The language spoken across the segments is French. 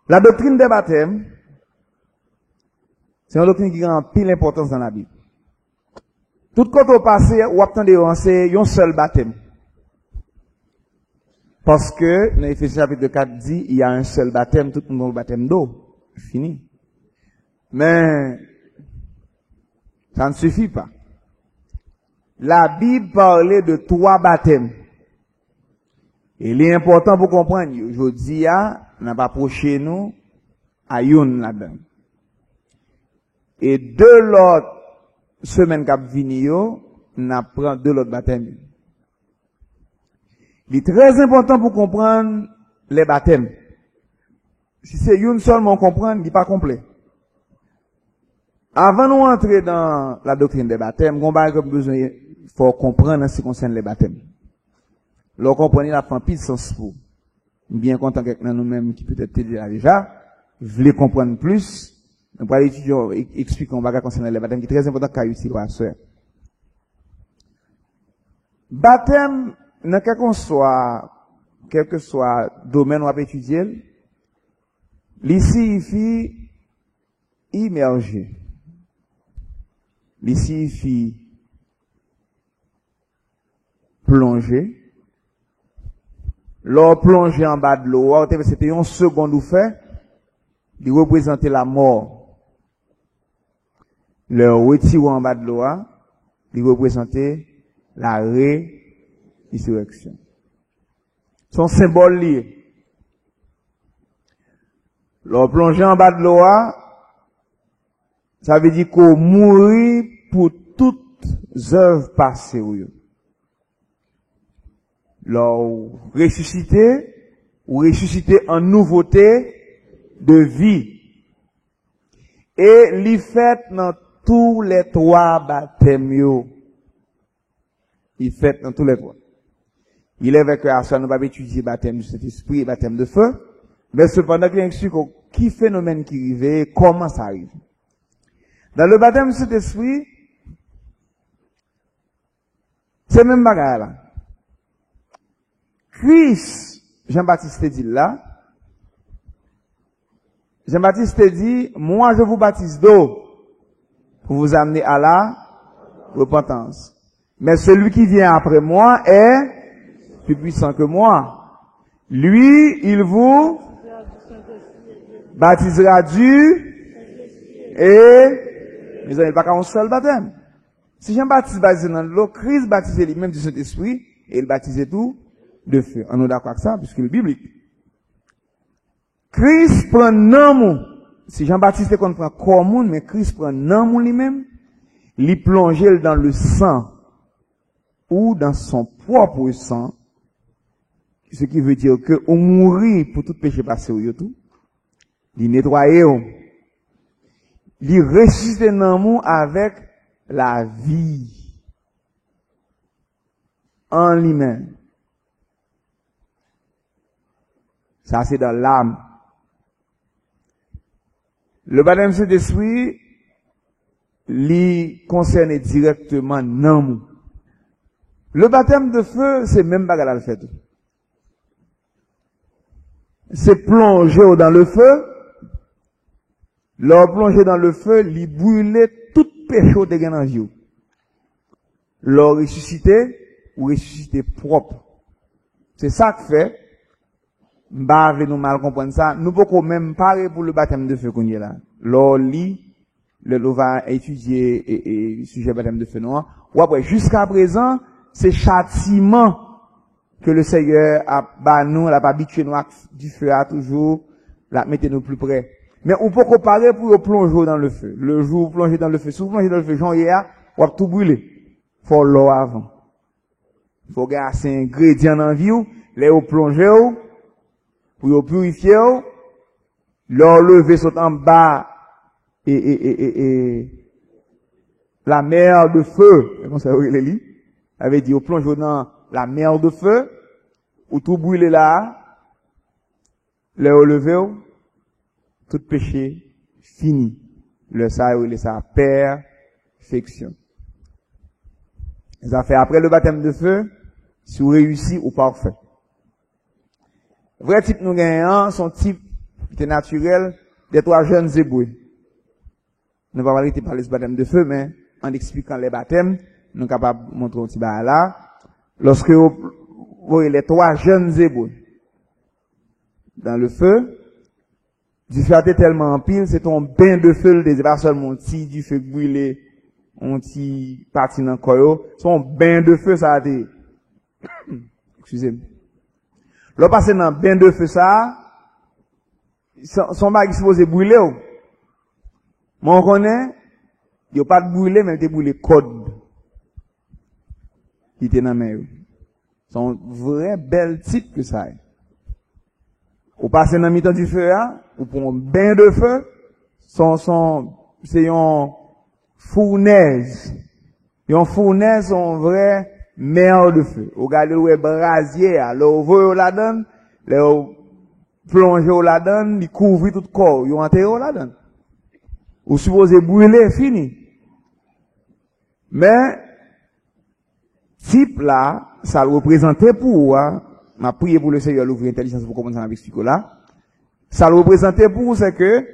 La doctrine des baptêmes, c'est une doctrine qui a pile importance dans la Bible. Tout côté au passé, ou attendez, c'est un seul baptême. Parce que, dans Éphésiens chapitre 4 dit, il y a un seul baptême, tout le monde baptême d'eau. Fini. Mais, ça ne suffit pas. La Bible parlait de 3 baptêmes. Et il est important pour comprendre, aujourd'hui, on n'a pas approché nous à Youn là-dedans. Et 2 l'autre semaine qui vini on apprend 2 l'autre baptêmes. Il est très important pour comprendre les baptêmes. Si c'est une seulement comprendre, il n'est pas complet. Avant de entrer dans la doctrine des baptêmes, on a besoin, il faut comprendre en ce qui concerne les baptêmes. Lorsqu'on comprend la fin pile sens pour. Bien content avec nous-mêmes qui peut-être déjà, voulez comprendre plus. On va étudier, expliquer on va concernant les baptêmes qui est très important qu'à ici, pasteur. Baptême, quel que soit domaine où on va étudier, il signifie immerger. Il signifie plonger. Leur plonger en bas de l'eau, c'était une seconde ou fait, il représentait la mort. Leur retirer en bas de l'eau, il représentait la résurrection. Son symbole lié. Leur plonger en bas de l'eau, ça veut dire qu'on mourit pour toutes œuvres passées. Leur ressusciter, ou ressusciter en nouveauté de vie. Et l'y fait dans tous les 3 baptêmes. Il fait dans tous les 3. Il est avec à ça, nous va étudier baptême du Saint-Esprit et baptême de feu. Mais cependant, il y a un qui phénomène qui arrive, comment ça arrive. Dans le baptême du Saint-Esprit, c'est même bagarre là. Christ, Jean-Baptiste dit là, Jean-Baptiste dit, moi je vous baptise d'eau pour vous amener à la repentance. Mais celui qui vient après moi est plus puissant que moi. Lui, il vous baptisera du et mais il n'y a pas qu'un seul baptême. Si Jean-Baptiste baptisait dans l'eau, Christ baptisait lui-même du Saint-Esprit et il baptisait tout de feu. On est d'accord avec ça, puisque le biblique. Christ prend nom. Si Jean-Baptiste qu'on prend comme mais Christ prend nom lui-même, il plonge dans le sang ou dans son propre sang, ce qui veut dire que on mourit pour tout péché passé ou tout, il nettoyer, il ressuscite dans avec la vie en lui-même. Ça, c'est dans l'âme. Le baptême Saint-Esprit, lui concerne directement non. Le baptême de feu, c'est même bagarre à le faire. C'est plonger dans le feu. Leur plonger dans le feu, lui brûler tout péché de gain en vie. Leur ressusciter ou ressusciter propre. C'est ça que fait. M'bave nous mal comprendre ça. Nous pouvons même parler pour le baptême de feu qu'on y est là. L'on lit, l'on va étudier le sujet baptême de feu noir. Ou après, jusqu'à présent, c'est châtiment que le Seigneur a, nous, l'a pas habitué nous du feu à toujours, la mettez nous plus près. Mais on peut comparer pour le plonger dans le feu. Le jour où plonger dans le feu, si vous plongez dans le feu, Jean hier, on va tout brûler. Faut l'eau avant. Faut garder ces ingrédients dans la vie, les eaux plonger, pour le purifier, leur lever sont en bas, et la mer de feu, comment ça veut dire, avait dit, au plonge dans la mer de feu, ou tout brûler là, leur lever, tout péché, fini. Le ça, il sa perfection. Ça fait après le baptême de feu, si vous réussissez ou parfait. Vrai type nous gagnons, son type était naturel des 3 jeunes Hébreux. Nous ne allons pas parler de baptême de feu, mais en expliquant les baptêmes, nous sommes capables de montrer un petit bain là. Lorsque vous voyez les 3 jeunes Hébreux dans le feu, du feu a été tellement en pile, c'est un bain de feu, des pas seulement un petit du feu brûlé, un petit parti dans le corps, c'est un bain de feu ça a été. Excusez-moi. Là, passer dans le bain de feu ça, son bague supposé brûler. Moi, on connaît, il n'y a pas de brûler, mais il était brûlé code. Il était dans la main. C'est un vrai bel type que ça est. Ou passer dans le mi-temps du feu, ou pour un bain de feu, c'est un fournaise. Un fournaise, un vrai mer de feu. Ou regardez où est brasier, là, où vous la donne, là, où plongez où la donne, il couvre tout le corps, il enterre la donne. Ou supposé brûler, fini. Mais, type là, ça le représentait pour, m'a prié pour le Seigneur l'ouvrir intelligence pour commencer à expliquer là. Ça le représentait pour, c'est que,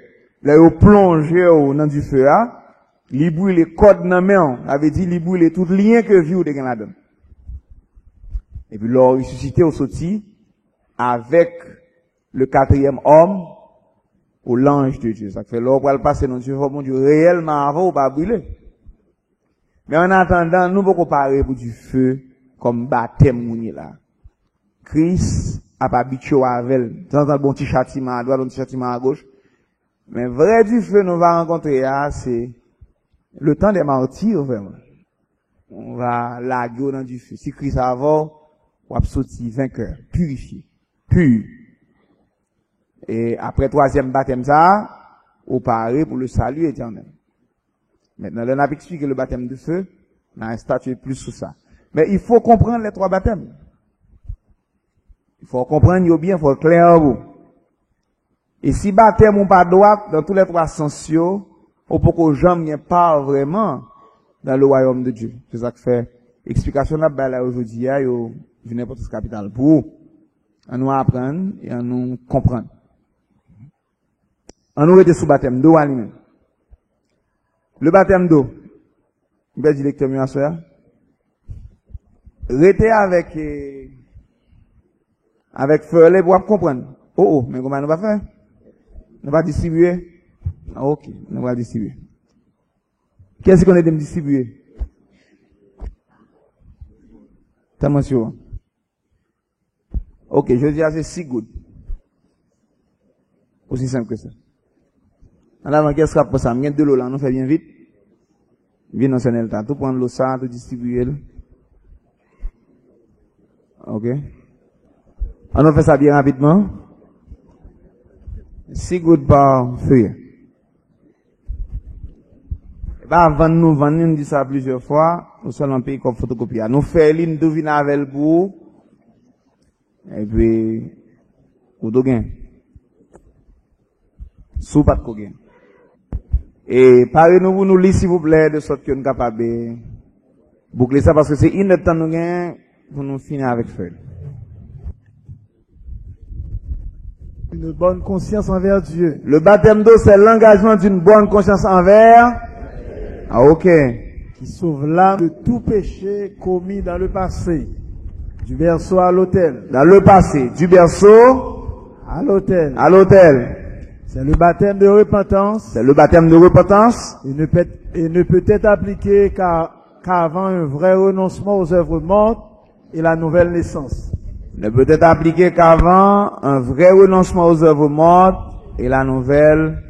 là, il plongé dans du feu, il brûle les codes dans main, avait dit, il brûle tout lien que vie ou de la donne. Et puis, l'or ressuscité au sorti, avec le 4e homme, ou l'ange de Dieu. Ça fait l'or pour le passer dans Dieu, mon Dieu, réellement avant ou pas brûler. Mais en attendant, nous pouvons comparer pour du feu, comme baptême mouni là. Christ a pas habitué avec, dans un bon petit châtiment à droite, un petit châtiment à gauche. Mais vrai du feu, nous va rencontrer, c'est le temps des martyrs, vraiment. On va laguer dans du feu. Si Christ avant, on va sortir vainqueur, purifié, pur. Et après 3e baptême ça, on paraît pour le salut éternel. Maintenant, on a expliqué le baptême de feu, on a un statut plus sur ça. Mais il faut comprendre les 3 baptêmes. Il faut comprendre bien, il faut clair vous. Et si baptême ou pas droit, dans tous les 3 sens, on peut que jamais pas vraiment dans le royaume de Dieu. C'est ça que fait explication là aujourd'hui, yo n'importe quelle capitale pour nous apprendre et nous comprendre. On nous était sous baptême d'eau à lui-même. Le baptême d'eau, je vais dire lecteur mieux à soeur. Restez avec feu, les pour comprendre. Oh, mais comment nous va faire? Nous va distribuer? Ah, ok, nous va distribuer. Qu'est-ce qu'on est de me distribuer? T'as mentionné? Ok, je dis c'est si good. Aussi simple que ça. Alors, qu'est-ce qu'on a pour ça? M'y a de l'eau là, nous fait bien vite. Viens dans le temps, tout prendre l'eau ça, tout distribuer. Ok? On a fait ça bien rapidement. Si good par feu. Avant nous vendre, nous dit ça plusieurs fois, nous sommes en pays comme photocopie. Nous faisons une devine avec le bout. Et puis, ou de gain. Sous pas de gain. Et parlez-nous pour nous lire, s'il vous plaît, de sorte que nous sommes capables de boucler ça, parce que c'est une temps nous gain pour nous finir avec feu. Une bonne conscience envers Dieu. Le baptême d'eau, c'est l'engagement d'une bonne conscience envers. Ah, ok. Qui sauve l'âme de tout péché commis dans le passé. Du berceau à l'autel. Dans le passé, du berceau à l'autel. À l'autel. C'est le baptême de repentance. C'est le baptême de repentance. Et ne peut être appliqué qu'avant un vrai renoncement aux œuvres mortes et la nouvelle naissance. Ne peut être appliqué qu'avant un vrai renoncement aux œuvres mortes et la nouvelle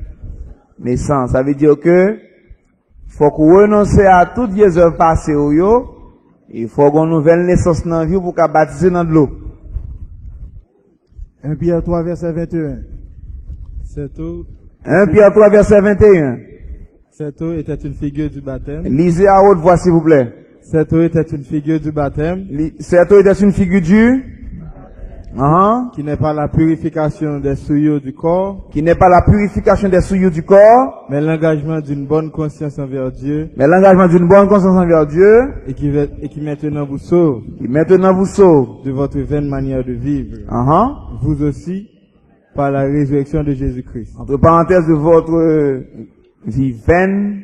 naissance. Ça veut dire que faut qu'on renonce à toutes les œuvres passées ou yo. Il faut qu'on nouvelle naissance dans la vie pour qu'on baptise dans de l'eau. 1 Pierre 3 verset 21. 1 Pierre 3 verset 21. Cette eau était une figure du baptême. Lisez à haute voix s'il vous plaît. Cette eau était une figure du baptême. Cette eau était une figure du qui n'est pas la purification des souillures du corps, qui n'est pas la purification des souillures du corps, mais l'engagement d'une bonne conscience envers Dieu, et qui maintenant vous sauve, de votre vaine manière de vivre. Vous aussi, par la résurrection de Jésus-Christ. Entre parenthèses, de votre vie vaine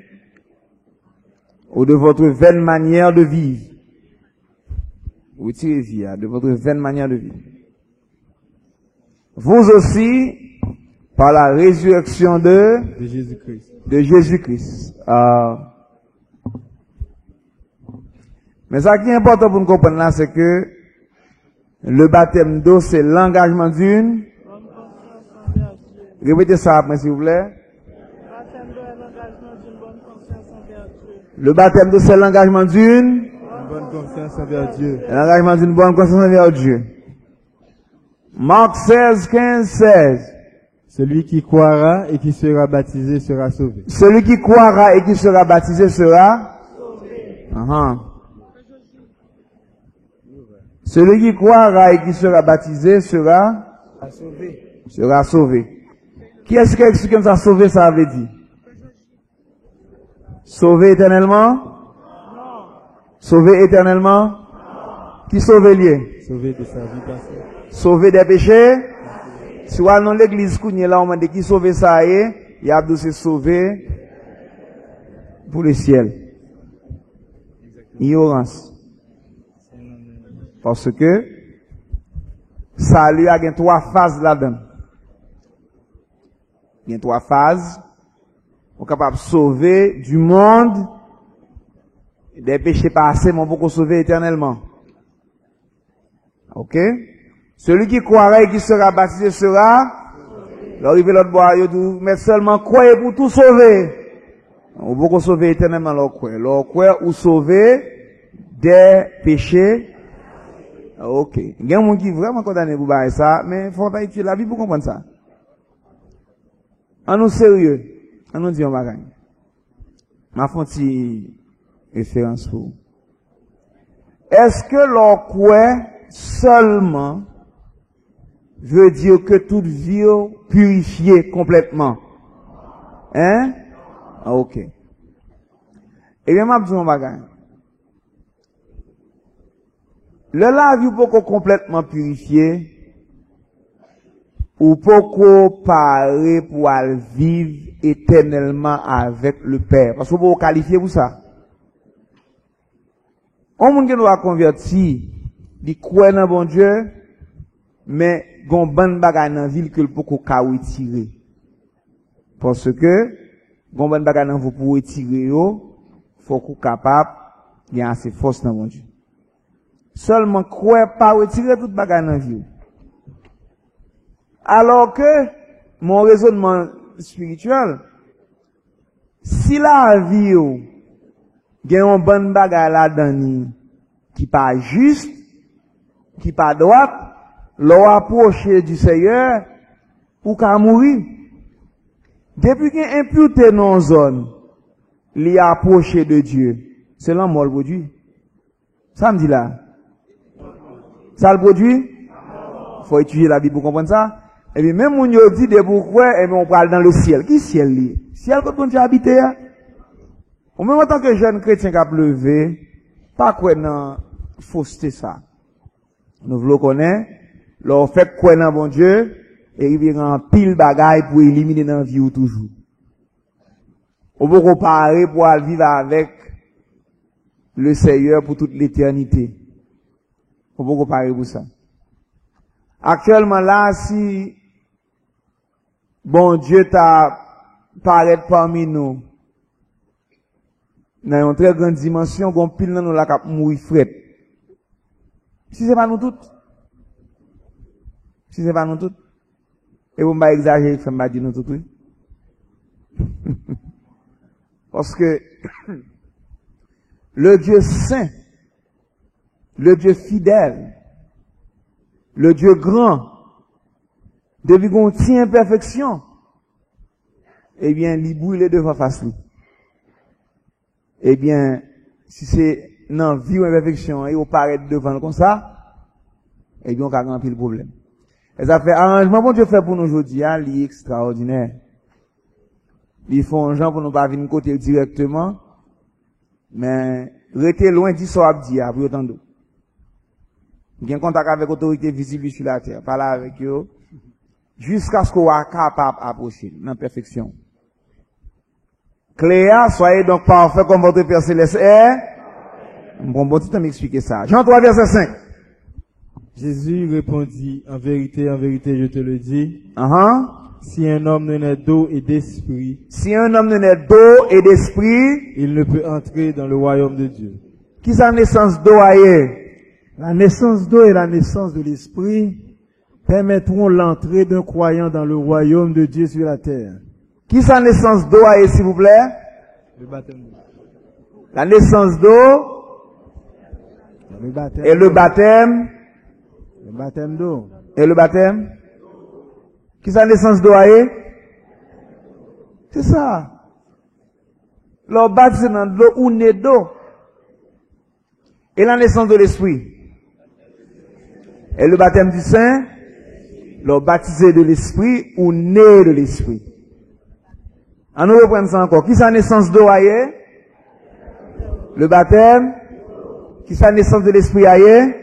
ou de votre vaine manière de vivre. Vous tirez vie, de votre vaine manière de vivre. Vous aussi, par la résurrection de Jésus-Christ. De Jésus-Christ. Mais ça qui est important pour nous comprendre là, c'est que le baptême d'eau, c'est l'engagement d'une. Répétez ça après, s'il vous plaît. Le baptême d'eau, c'est l'engagement d'une. Bonne conscience envers Dieu. L'engagement d'une bonne conscience envers Dieu. Marc 16, 15, 16. Celui qui croira et qui sera baptisé sera sauvé. Celui qui croira et qui sera baptisé sera sauvé. Celui qui croira et qui sera baptisé sera sauvé. Sera sauvé. Qui est-ce qui explique comme ça sauvé, ça veut dire? Sauvé éternellement? Non. Sauvé éternellement? Non. Qui sauvé lié? Sauvé de sa vie passée. Sauvé des péchés? Si on a dans l'église, là, on dit qui sauvé ça y il a se sauver pour le ciel. Ignorance. Parce que, salut a 3 phases là-dedans. Il y a 3 phases. On est capable de sauver du monde, des péchés passés, mais on peut sauver éternellement. Ok? Celui qui croira et qui sera baptisé sera, l'arrivée l'autre bois, mais seulement croyez pour tout sauver. On peut sauver éternellement leur croix ou sauver des péchés. Ok. Il y a un monde qui est vraiment condamné pour ça, mais il faut étudier la Bible pour comprendre ça. En nous sérieux, en nous disant bagaille. Ma fonti référence pour. Est-ce que leur croix seulement veut dire que toute vie purifiée complètement? Hein? Ok. Et bien, m'a dit mon bagage. Le lave pas complètement purifié, ou pas parler pour aller vivre éternellement avec le Père. Parce que vous qualifier pour ça. On monde qui nous a converti, dit croire dans bon Dieu, mais gon bonne bagaille dans ville que le poko ka retirer. Parce que gon bonne bagaille dans vous pour retirer yo, faut qu'on capable y a assez force dans bon Dieu. Seulement croire pas retirer toute bagaille dans vie. Alors que mon raisonnement spirituel, si la vie gen une bonne bagaille là-dedans qui pas juste, qui pas droite, l'on approché du Seigneur ou qu'à mourir. Depuis qu'il est imputé dans une zone, il est approché de Dieu. C'est l'homme le produit. Ça me dit là. Ça le produit? Faut étudier la Bible pour comprendre ça. Et puis même on dit de pourquoi, et bien on parle dans le ciel. Qui ciel lié? Ciel quand on dit habité. Ou même en tant que jeune chrétien qui a pleuvé, pas quoi dans fausseté ça. Nous voulons connaître, l'on fait quoi dans bon Dieu, et il vient en pile bagaille pour éliminer dans la vie ou toujours. On peut comparer pour aller vivre avec le Seigneur pour toute l'éternité. On peut comparer pour ça. Actuellement là, si bon Dieu t'a paraît parmi nous, dans une très grande dimension, qu'on pile dans nous la cap mourir fret. Si c'est pas nous toutes. Si c'est pas nous toutes. Et vous m'avez exagéré, ça m'a dit nous toutes, oui. Parce que le Dieu saint, le Dieu fidèle, le Dieu grand, depuis qu'on tient perfection, eh bien, il brûle devant face lui. Eh bien, si c'est non, vie ou imperfection, et on paraît devant comme ça, eh bien, on a rempli le problème. Et ça fait arrangement, bon Dieu fait pour nous aujourd'hui, il est extraordinaire. Ils font un genre pour nous pas venir côté directement, mais rester loin dit ça abdi, pour autant d'eau. Il y a un contact avec l'autorité visible sur la terre, parler avec eux, jusqu'à ce qu'on soit capable d'approcher dans la perfection. Cléa, soyez donc parfait comme votre Père Céleste est. Bon petit temps m'expliquer ça. Jean 3, verset 5. Jésus répondit, en vérité, je te le dis, Uh-huh. si un homme ne naît d'eau et d'esprit, Si un homme ne naît d'eau et d'esprit, il ne peut entrer dans le royaume de Dieu. qui sa naissance d'eau aille? La naissance d'eau et la naissance de l'esprit permettront l'entrée d'un croyant dans le royaume de Dieu sur la terre. Qui sa naissance d'eau aille, s'il vous plaît? Le baptême. La naissance d'eau Le baptême. et le baptême. Le baptême d'eau. Et le baptême? Qui sa naissance d'eau aille? C'est ça. Le baptême dans l'eau ou né d'eau. Et la naissance de l'esprit. Et le baptême du Saint, le baptisé de l'esprit ou né de l'esprit. On nous reprend ça encore. Qui sa naissance d'eau aille? Le baptême. Qui sa naissance de l'esprit aille?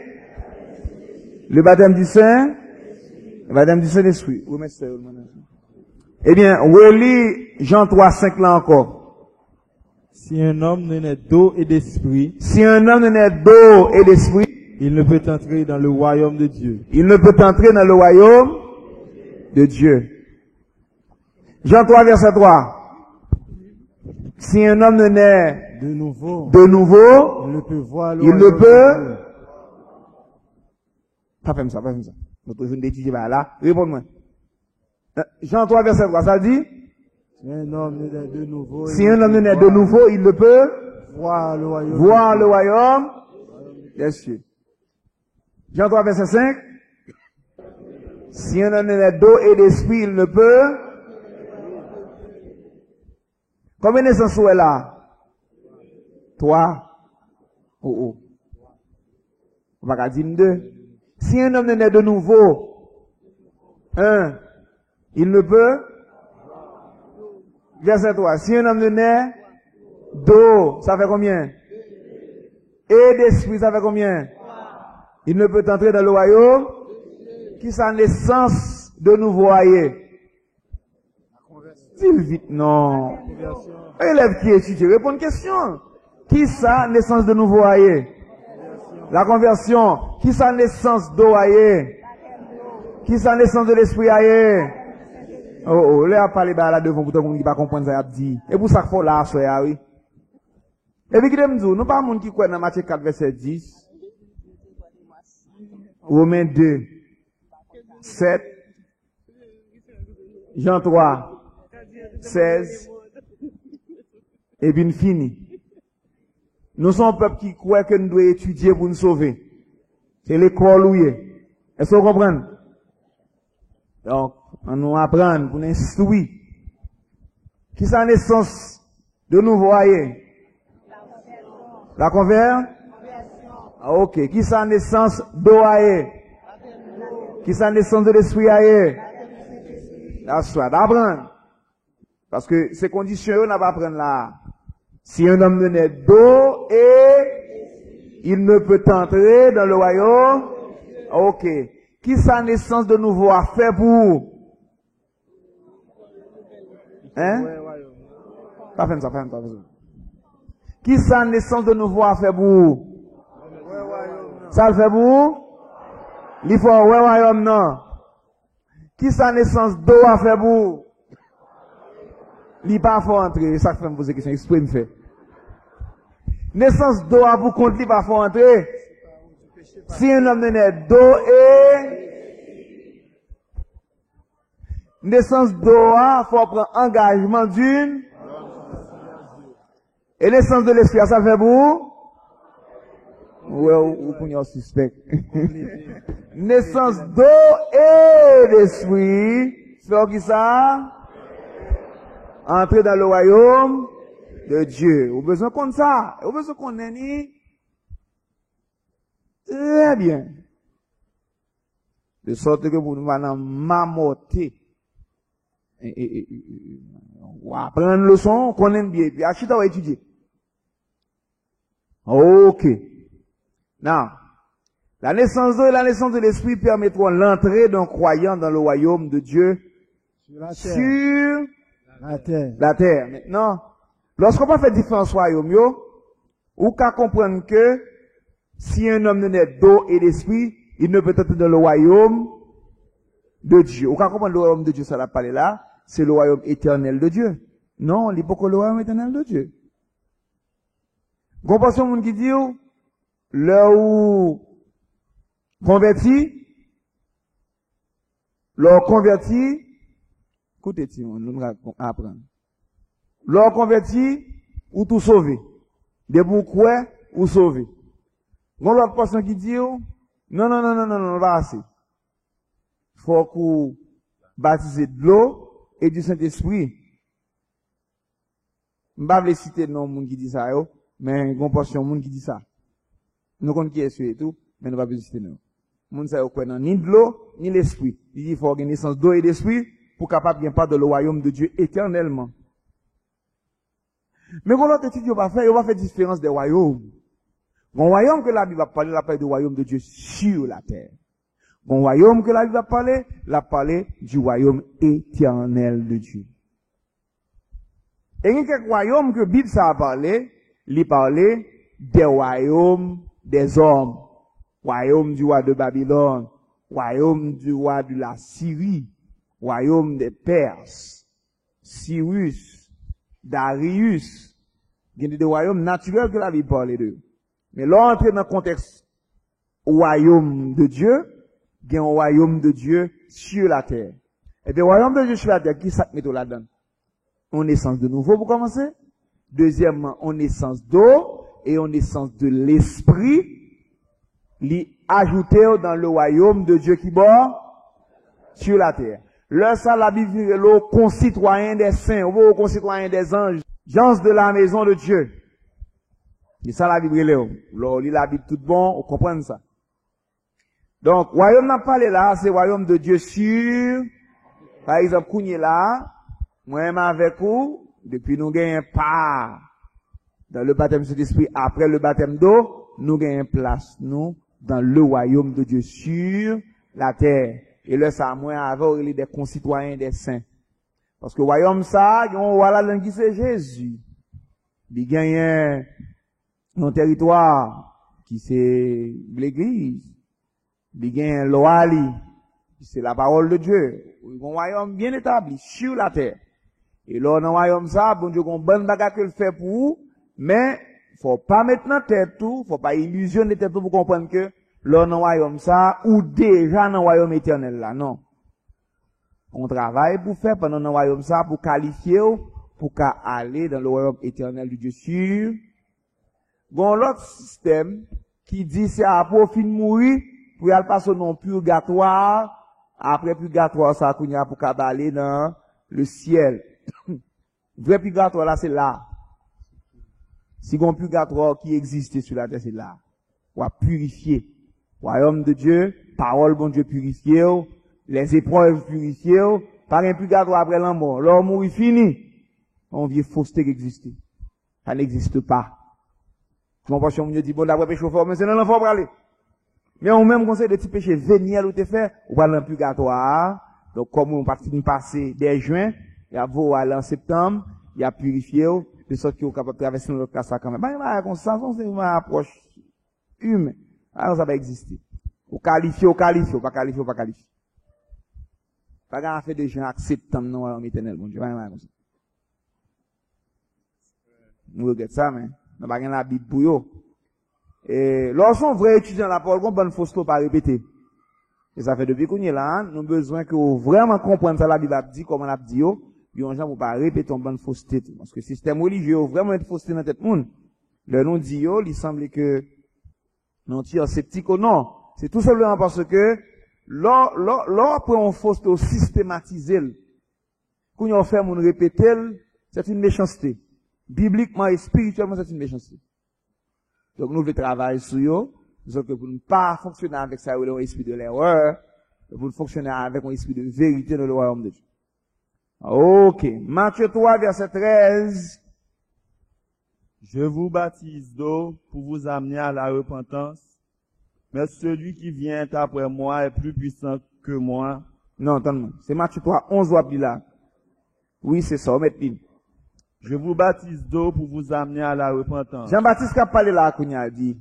Le baptême du Saint. Le baptême du Saint-Esprit. Eh bien, relis Jean 3, 5 là encore. Si un homme ne naît d'eau et d'esprit, Si un homme ne naît d'eau et d'esprit, il ne peut entrer dans le royaume de Dieu. il ne peut entrer dans le royaume de Dieu. Jean 3, verset 3. Si un homme ne naît De nouveau, de nouveau, il ne peut voir le il royaume ne peut. de Dieu. Pas faire ça, pas faire ça. Notre jeune d'étudier là. Réponds-moi. Jean 3, verset 3, ça dit, Si un homme ne naît de nouveau, si un homme ne naît de nouveau, il ne peut voir le royaume voir de le royaume des cieux. Jean 3, verset 5. Si un homme ne naît d'eau et d'esprit, il ne peut. Combien de naissances est là? 3. Oh. On va dire 2. Si un homme ne naît de nouveau, 1, il ne peut. Verset 3. Si un homme ne naît d'eau, ça fait combien? Et d'esprit, ça fait combien? Il ne peut entrer dans le royaume. Qui sa naissance de nouveau aille? Dis-le vite, non. Élève qui étudie, réponds une question. Qui sa naissance de nouveau aille? La conversion. Qui sa naissance d'eau aille? Qui sa naissance de l'esprit aille? Oh, là, a parlé là devant pour tout le monde qui va comprendre ça, a dit. Et pour ça qu'il faut là, ça, oui. Et puis, qui nous dit, nous pas monde qui croit dans Matthieu 4, verset 10. Romains 2, 7. Jean 3, 16. Et puis, fini. Nous sommes un peuple qui croit que nous devons étudier pour nous sauver. C'est l'école où il est. Est-ce que vous comprenez? Donc, on nous apprend pour nous instruire. Qui sa naissance de nouveau aille? La conversion? Ah, ok. Qui sa naissance d'eau aille? Qui sa naissance de l'esprit aille? La soit d'apprendre. Parce que ces conditions, on n'a pas à apprendre là. Si un homme ne naît d'eau et il ne peut entrer dans le royaume, ok. Qui sa naissance de nouveau a fait pour? Hein? Pas faire ça, pas faire ça. Qui sa naissance de nouveau a fait pour? Ça le fait pour? Il faut un royaume, non. Qui sa naissance d'eau a fait pour? Il pas faut entrer, ça fait me poser question, exprime fait. Naissance d'eau a pour compte, il pas faut entrer. Si un homme naît d'eau et naissance d'eau a, faut prendre engagement d'une. Et naissance de l'esprit, ça fait pour? Ouais, ou pour nous suspect. Naissance d'eau et d'esprit, c'est qui ça? Entrer dans le royaume de Dieu. Vous avez besoin de ça. Vous avez besoin qu'on ait très bien. De sorte que vous nous allons mamoter. On va prendre une leçon, qu'on aime bien. Puis, achète à étudier. Ok. Now, La naissance d'eau et la naissance de l'esprit permettront l'entrée d'un croyant dans le royaume de Dieu Sur la terre. sur La terre. la terre. Maintenant, lorsqu'on va faire différence royaume, ou qu'à comprendre que si un homme ne naît d'eau et d'esprit, il ne peut être dans le royaume de Dieu. Ou qu'à comprendre le royaume de Dieu, ça l'a parlé là, c'est le royaume éternel de Dieu. Non, il n'est pas que le royaume éternel de Dieu. Comprenez mon qui dit, là où converti, leur converti, écoutez, nous allons apprendre. Leur converti, ou tout sauvé. Des boucouets, ou sauvé. Bon, l'autre personne qui dit, non, pas assez. Faut qu'on baptise de l'eau et du Saint-Esprit. Je ne vais pas citer non monde qui dit ça, mais il y a une portion de monde qui dit ça. Nous connaissons qui est sûr et tout, mais nous ne vais pas citer non. Moun sa yo kwen nan ni de l'eau, ni l'esprit. Il dit, il faut une naissance d'eau et d'esprit pour capable bien pas de le royaume de Dieu éternellement. Mais quand l'autre étude, il va faire différence des royaumes. Bon royaume que la Bible va parler, la parle du royaume de Dieu sur la terre. Bon royaume que la Bible va parler, la parler du royaume éternel de Dieu. Et il y a quelques royaumes que la Bible ça a parlé, il parlait des royaumes des hommes. Royaume du roi de Babylone, royaume du roi de la Syrie, royaume des Perses, Cyrus, Darius. Il y a des royaumes naturels que la Bible parle d'eux. Mais là, entrer dans le contexte royaume de Dieu, il y a un royaume de Dieu sur la terre. Et le royaume de Dieu sur la terre, qui ça met là-dedans? On naissance de nouveau pour commencer. Deuxièmement, on naissance d'eau et on naissance de l'esprit. Li ajouté dans le royaume de Dieu qui bord sur la terre. Le ça la Bible le concitoyen des saints, ou concitoyen des anges, gens de la maison de Dieu. Et ça la Bible là, lit la Bible tout bon, on comprend ça. Donc royaume n'a pas là, c'est royaume de Dieu sur par exemple Kounye là, moi-même avec vous, depuis nous gagnons part dans le baptême de l'esprit après le baptême d'eau, nous gagnons place nous dans le royaume de Dieu sur la terre. Et là, ça, moi, avec des concitoyens des saints. Parce que le royaume, ça, on voit là, qui c'est Jésus. Il gagne un territoire, qui c'est l'église. Il gagne l'oali, qui c'est la parole de Dieu. Un royaume bien établi sur la terre. Et là, dans le royaume, ça, bon Dieu, on bonne bagarre que le fait pour vous, mais faut pas mettre dans tête tout, faut pas illusionner tête tout pour comprendre que là dans le royaume ça ou déjà dans le royaume éternel là, non. On travaille pour faire pendant le royaume ça pour qualifier pour qu'à aller dans le royaume éternel du Dieu sûr. Bon l'autre système qui dit c'est à profit de mourir pour aller passer dans purgatoire, après purgatoire ça kounya pour qu'à aller dans le ciel. Vrai purgatoire là c'est là. Si un purgatoire qui existe sur la terre, c'est là. On va purifier. Royaume de Dieu, parole bon Dieu purifié, les épreuves purifiées, par un purgatoire après la mort. L'homme est fini. On vient fausseté qui existe. Ça n'existe pas. Mon prochain me dit, bon, d'après péché fort, mais c'est dans l'enfant pour aller. Mais on même conseil de petit péché véniel ou te faire, ou pas dans le purgatoire. Donc, comme on va finir passer dès juin, il y a beau aller en septembre, il y a purifié, de sorte qu'on est capable de traverser notre cas quand même. Bah, comme ça, c'est une approche humaine. Alors, ça va exister. Ou qualifier, pas qualifier. Pas qu'à faire des gens acceptant non, en éternel, bon Dieu. Comme ça. Nous regardons ça, mais, nous pas la Bible pour eux. Et, lorsqu'on vrai étudiant la parole, on bonne fausse pas répéter. Et ça fait depuis qu'on est là, nous avons besoin que vous vraiment comprendre ça la Bible a dit, comment elle a dit, puis on ne pas répéter une bonne fausseté. Parce que le système religieux a vraiment une fausseté dans tête monde. Le nom dit, il semble que, non, tu es sceptique ou non. C'est tout simplement parce que, après on fausseté systématiser, quand on fait mon répéter, c'est une méchanceté. Bibliquement et spirituellement, c'est une méchanceté. Donc nous devons travailler sur eux, que pour ne pas fonctionner avec ça, un esprit de l'erreur, pour fonctionner avec un esprit de vérité dans le royaume de Dieu. Ok. Matthieu 3, verset 13. Je vous baptise d'eau pour vous amener à la repentance, Mais celui qui vient après moi est plus puissant que moi. Non, attends, c'est Matthieu 3, 11 ou dit là. Oui, c'est ça, mettez. Je vous baptise d'eau pour vous amener à la repentance. Jean-Baptiste qui a parlé là, Kounia dit,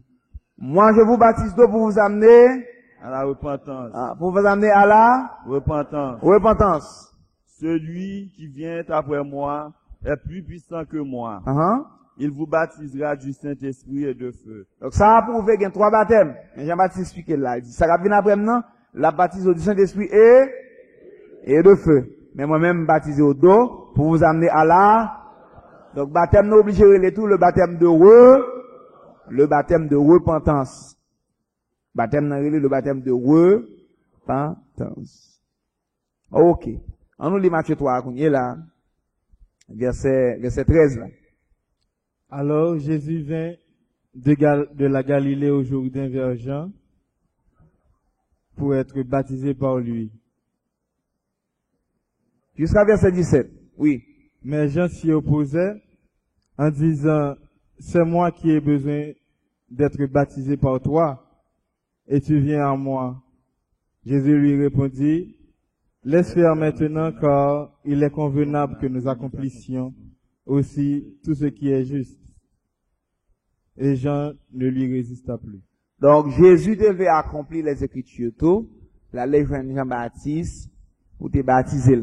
moi je vous baptise d'eau pour vous amener, À la repentance. pour vous amener à la Repentance. repentance. Celui qui vient après moi est plus puissant que moi. Uh-huh. Il vous baptisera du Saint-Esprit et de feu. Donc ça a prouvé qu'il y a 3 baptêmes. Mais Jean-Baptiste explique là, il dit, ça va venir après maintenant, la baptise du Saint-Esprit et de feu. Mais moi-même baptisé au dos pour vous amener à la. Donc baptême non obligé de tout, le baptême de repentance. Baptême non le baptême de repentance. OK. On nous lit Matthieu 3, qu'on est là. Verset 13 là. Alors Jésus vint de la Galilée au Jourdain vers Jean pour être baptisé par lui. Jusqu'à verset 17. Oui. Mais Jean s'y opposait en disant, c'est moi qui ai besoin d'être baptisé par toi, et tu viens à moi. Jésus lui répondit, laisse faire maintenant, car il est convenable que nous accomplissions aussi tout ce qui est juste. Et Jean ne lui résista plus. Donc Jésus devait accomplir les Écritures tout. La légende Jean-Baptiste pour te baptiser.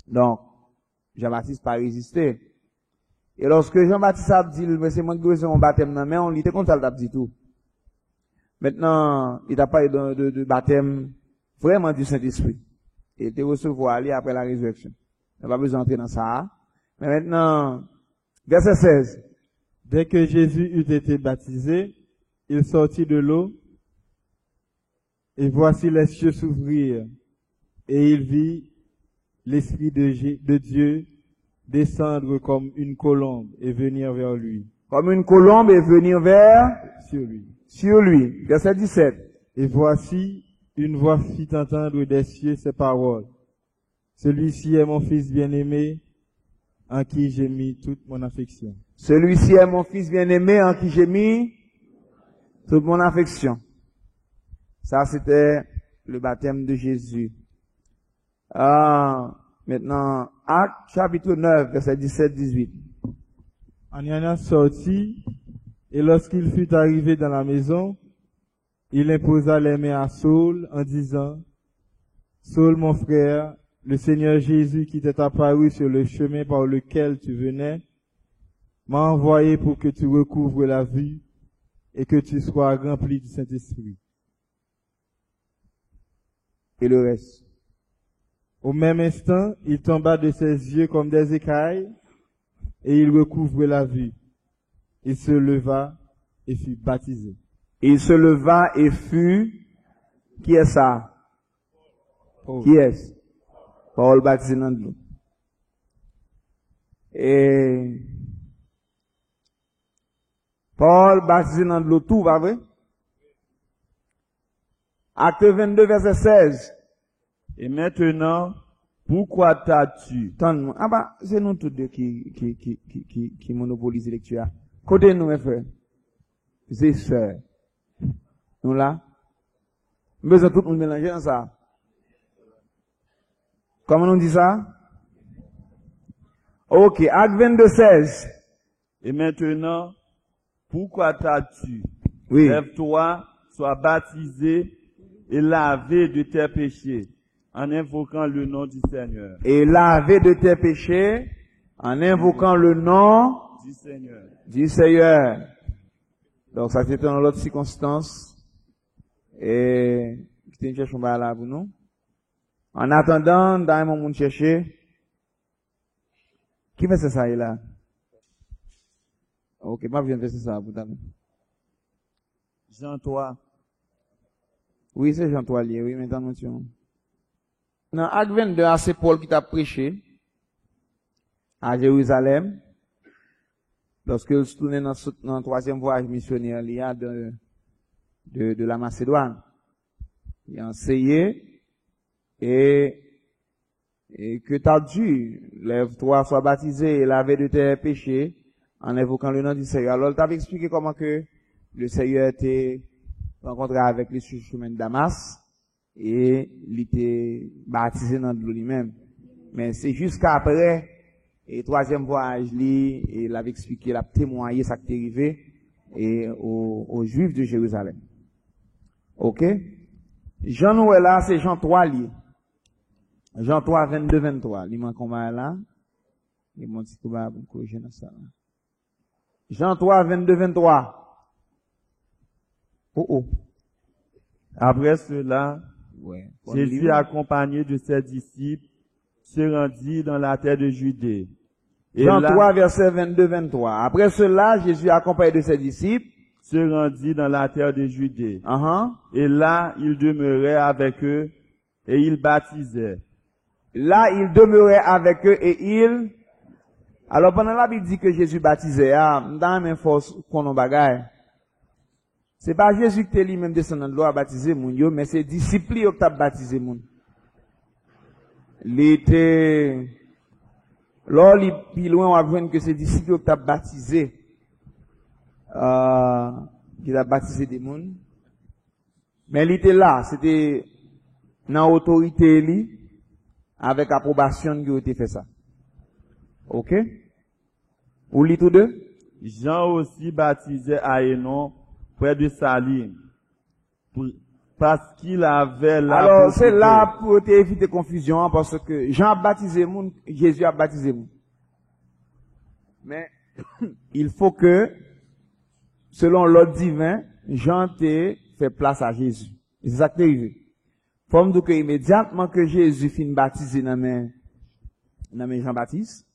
Donc Jean-Baptiste pas résisté. Et lorsque Jean-Baptiste a dit, mais c'est moi qui ai mon baptême, mais on était comme ça, il a dit tout. Maintenant, il a parlé de baptême vraiment du Saint-Esprit. Il était recevoir aller après la résurrection. Il n'a pas besoin d'entrer dans ça. Mais maintenant, verset 16. Dès que Jésus eut été baptisé, il sortit de l'eau, et voici les cieux s'ouvrirent, et il vit l'Esprit de Dieu descendre comme une colombe et venir vers lui. Comme une colombe et venir sur lui. Verset 17. Et voici, une voix fit entendre des cieux ces paroles. Celui-ci est mon fils bien-aimé, en qui j'ai mis toute mon affection. Celui-ci est mon fils bien-aimé, en qui j'ai mis toute mon affection. Ça, c'était le baptême de Jésus. Maintenant, Acte chapitre 9, verset 17-18. Ananias sortit, et lorsqu'il fut arrivé dans la maison, il imposa les mains à Saul en disant, Saul mon frère, le Seigneur Jésus qui t'est apparu sur le chemin par lequel tu venais, m'a envoyé pour que tu recouvres la vue et que tu sois rempli du Saint-Esprit. Et le reste. Au même instant, il tomba de ses yeux comme des écailles, et il recouvre la vue. Il se leva et fut baptisé. Il se leva et fut, qui est ça? Paul. Qui est-ce? Paul baptisé dans l'eau. Et Paul baptisé dans l'eau tout, pas vrai? Acte 22, verset 16. Et maintenant, pourquoi t'as-tu? Ah bah, c'est nous tous deux qui monopolisent les lectures. Côté nous, mes frères. C'est sœurs. Nous là. Mais tout le monde mélanger dans ça. Comment on dit ça? Ok, Acte 22, 16. Et maintenant, pourquoi t'as-tu? Oui. Lève-toi, sois baptisé et lavé de tes péchés, en invoquant le nom du Seigneur. Et lavé de tes péchés, en invoquant le nom Du Seigneur. du Seigneur. Donc ça c'était dans l'autre circonstance. Et, c'était une cherche là pour nous. En attendant, dans mon monde chercher. Qui fait ça là? Ok, moi je viens de faire ça pour t'amener. Jean 3. Oui, c'est Jean Toilier, oui, maintenant mention. Dans Acte 22, c'est Paul qui t'a prêché à Jérusalem. Lorsqu'il se tournait dans le troisième voyage missionnaire, il y a de la Macédoine. Il a enseigné et que t'as dû, lève-toi, sois baptisé et lavé de tes péchés en invoquant le nom du Seigneur. Alors, il t'avait expliqué comment que le Seigneur était rencontré avec lui sur le chemin de Damas, et il était baptisé dans l'eau lui-même. Mais c'est jusqu'après, et troisième voyage, et il avait expliqué, il a témoigné ça qui est arrivé, et aux Juifs de Jérusalem. Ok? Jean Noël là, c'est Jean 3 lié. Jean 3, 22, 23. Il manque combien là? Il m'a dit, corriger dans ça. Jean 3, 22, 23. Oh. Après cela, Ouais. Jésus, accompagné de ses disciples, se rendit dans la terre de Judée. Et Jean là, 3, verset 22, 23. Après cela, Jésus, accompagné de ses disciples, se rendit dans la terre de Judée. uh-huh. Et là, il demeurait avec eux et il baptisait. Là, il demeurait avec eux et il... Alors, pendant la Bible dit que Jésus baptisait, dans la même force qu'on en bagaille. C'est pas Jésus qui est lui-même descendant de l'eau à baptiser moun yo, mais c'est disciples qui ont baptisé moun. Il était... Là, il plus loin, on va voir que c'est disciples qui ont baptisé. Qui a baptisé des moun. Mais il était là, c'était dans l'autorité, avec approbation qui a été fait ça. Ok? Vous lisez tous deux? Jean aussi baptisait à Hénon, près de Salim, parce qu'il avait là. Alors, c'est là pour éviter confusion, parce que Jean a baptisé moun, Jésus a baptisé moun. Mais, il faut que, selon l'ordre divin, Jean te fait place à Jésus. Et c'est ça qui est arrivé. Comme donc, immédiatement que Jésus finit baptisé dans mes Jean-Baptiste,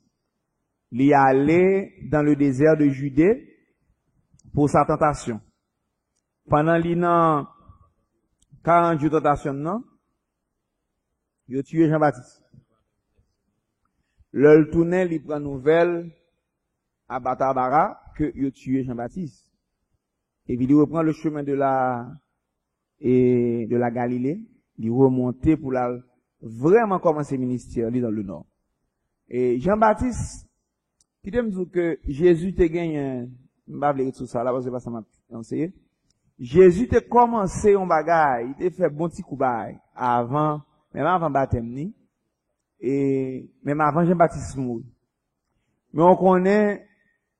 il est allé dans le désert de Judée pour sa tentation. Pendant l'an 40 jours de tentation, non? Il a tué Jean-Baptiste. Le tournait, il prend nouvelle à Batabara que il a tué Jean-Baptiste. Et puis il reprend le chemin de la Galilée, il remontait pour la vraiment commencer le ministère dans le nord. Et Jean-Baptiste, qui te me dit que Jésus te gagne, je ne vais pas tout ça là parce que ça m'a enseigné. Jésus te commencé un bagage, il te fait bon petit coup bail avant, même avant baptême ni, et même avant Jean-Baptiste mourir. Mais on connaît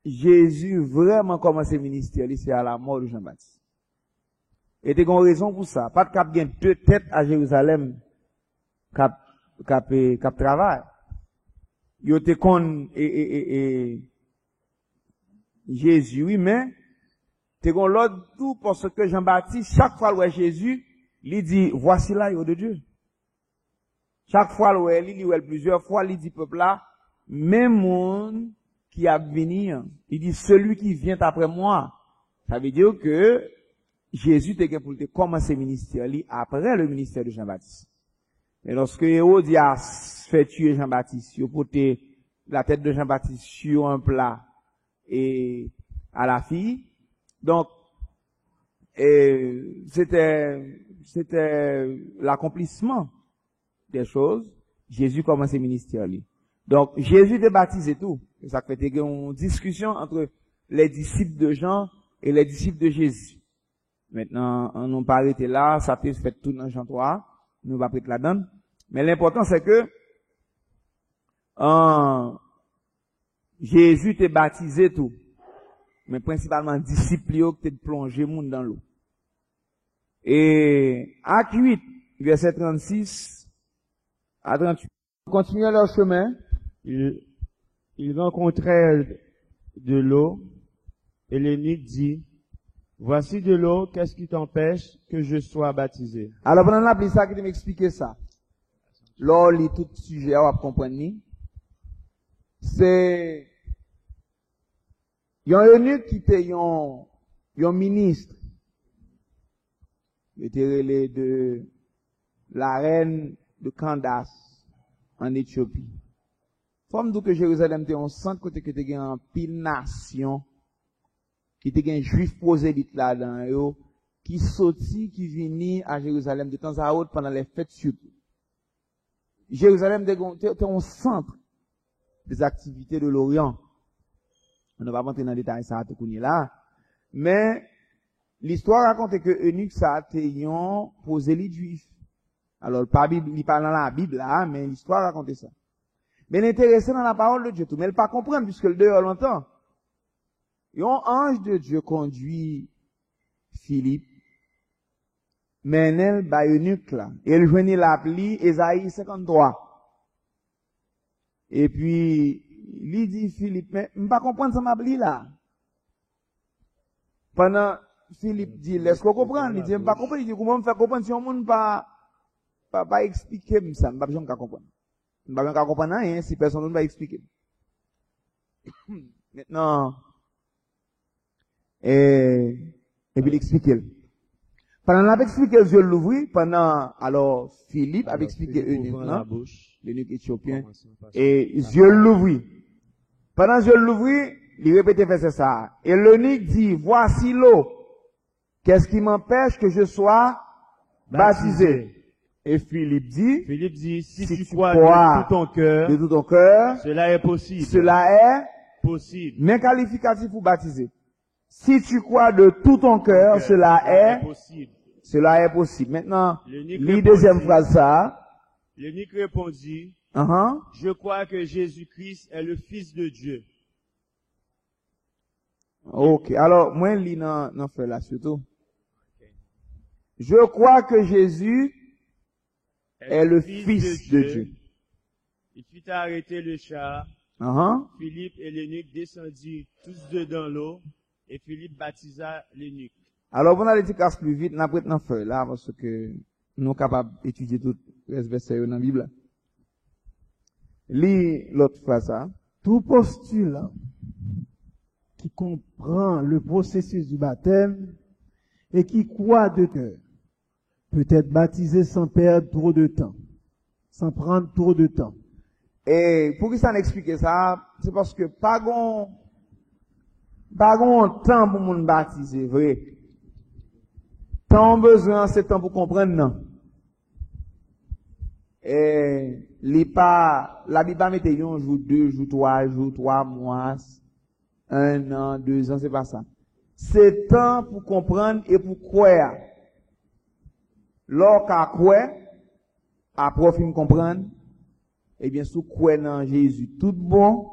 Jésus vraiment commencé le ministère, c'est à la mort de Jean-Baptiste. Et t'es une raison pour ça. Pas de cap gain deux têtes à Jérusalem, cap travail. Yo te kon Jésus, oui, mais t'es gon l'autre tout parce que Jean-Baptiste, chaque fois où Jésus, il dit, voici là, yo de Dieu. Chaque fois où il plusieurs fois, il dit peuple là, même monde qui a venir, il dit celui qui vient après moi. Ça veut dire que Jésus te pour te commencer le ministère après le ministère de Jean-Baptiste. Et lorsque Hérodias fait tuer Jean-Baptiste, il a porté la tête de Jean-Baptiste sur un plat et à la fille. Donc, c'était l'accomplissement des choses. Jésus commence le ministère. Donc, Jésus te baptisé tout. Et ça fait une discussion entre les disciples de Jean et les disciples de Jésus. Maintenant, on n'a pas arrêté là, ça peut se faire tout dans Jean 3. Nous va prêter la donne. Mais l'important, c'est que, Jésus t'a baptisé tout. Mais principalement, disciple, qui t'a plongé monde dans l'eau. Et, Acte 8, verset 36 à 38. Continuez leur chemin. Ils rencontrèrent de l'eau, et l'eunuque dit, voici de l'eau, qu'est-ce qui t'empêche que je sois baptisé? Alors, pendant la prise, ça qui m'expliquer ça. Là, lit tout sujet, on va comprendre. C'est, il y a un eunuque qui était un ministre. Il était relé de la reine de Candace, en Éthiopie. Comme d'où que Jérusalem était un centre côté que était en pile nation, qui était un juif prosélyte là-dedans, qui sorti, qui venait à Jérusalem de temps à autre pendant les fêtes surtout. Jérusalem était un centre des activités de l'Orient. On ne va pas entrer dans les détails ça tout là, mais l'histoire raconte que eunuque ça t'ayant posé les juifs. Alors, il parle dans la Bible là, mais l'histoire raconte ça. Mais l'intéressant dans la parole de Dieu, tout, mais elle pas comprendre puisque le dehors longtemps. Et un ange de Dieu conduit Philippe, mais elle ba eunuque là. Et elle joignit l'appli Ésaïe 53. Et puis, il dit Philippe, mais je ne pas comprendre ça m'appli là. Pendant, Philippe dit, laisse-moi comprendre. Il dit, je ne pas comprendre. Il dit, comment me faire comprendre si on ne pas expliquer ça, je ne vais pas comprendre. Je ne vais pas comprendre rien si personne ne va expliquer. Maintenant, et puis il explique. Pendant qu'il a expliqué, Dieu l'ouvrit, alors Philippe a expliqué l'eunuque éthiopien, et Dieu l'ouvrit. Pendant Dieu l'ouvrit, il répétait verset ça. Et l'eunuque dit, voici l'eau. Qu'est-ce qui m'empêche que je sois baptisé? Et Philippe dit, si tu crois de tout ton cœur, cela est possible. Cela est possible. Mais qualificatif pour baptiser. Si tu crois de tout ton cœur, cela est possible. Cela est possible. Maintenant, les deuxième phrase ça. L'eunuque répondit, je crois que Jésus-Christ est le Fils de Dieu. Ok. Alors, moi, je lis dans fait là surtout. Je crois que Jésus est le Fils de Dieu. Il fit arrêter le char. Philippe et l'eunuque descendirent tous deux dans l'eau et Philippe baptisa l'eunuque. Alors, vous allez dire plus vite, n'a pas dans feuille là, parce que nous sommes capables d'étudier tout le verset dans la Bible. Lis l'autre phrase, ça. Tout postulat qui comprend le processus du baptême et qui croit de cœur peut être baptisé sans perdre trop de temps, sans prendre trop de temps. Et pour qui ça n'explique ça, c'est parce que pas grand temps pour moun baptiser, vrai. Tant besoin, c'est temps pour comprendre, non. Et, la Bible mette un jour, 2 jours, 3 jours, 3 mois, 1 an, 2 ans, c'est pas ça. C'est temps pour comprendre et pour croire. Lorsqu'à croire, après fin comprendre, eh bien, sous croire dans Jésus, tout bon,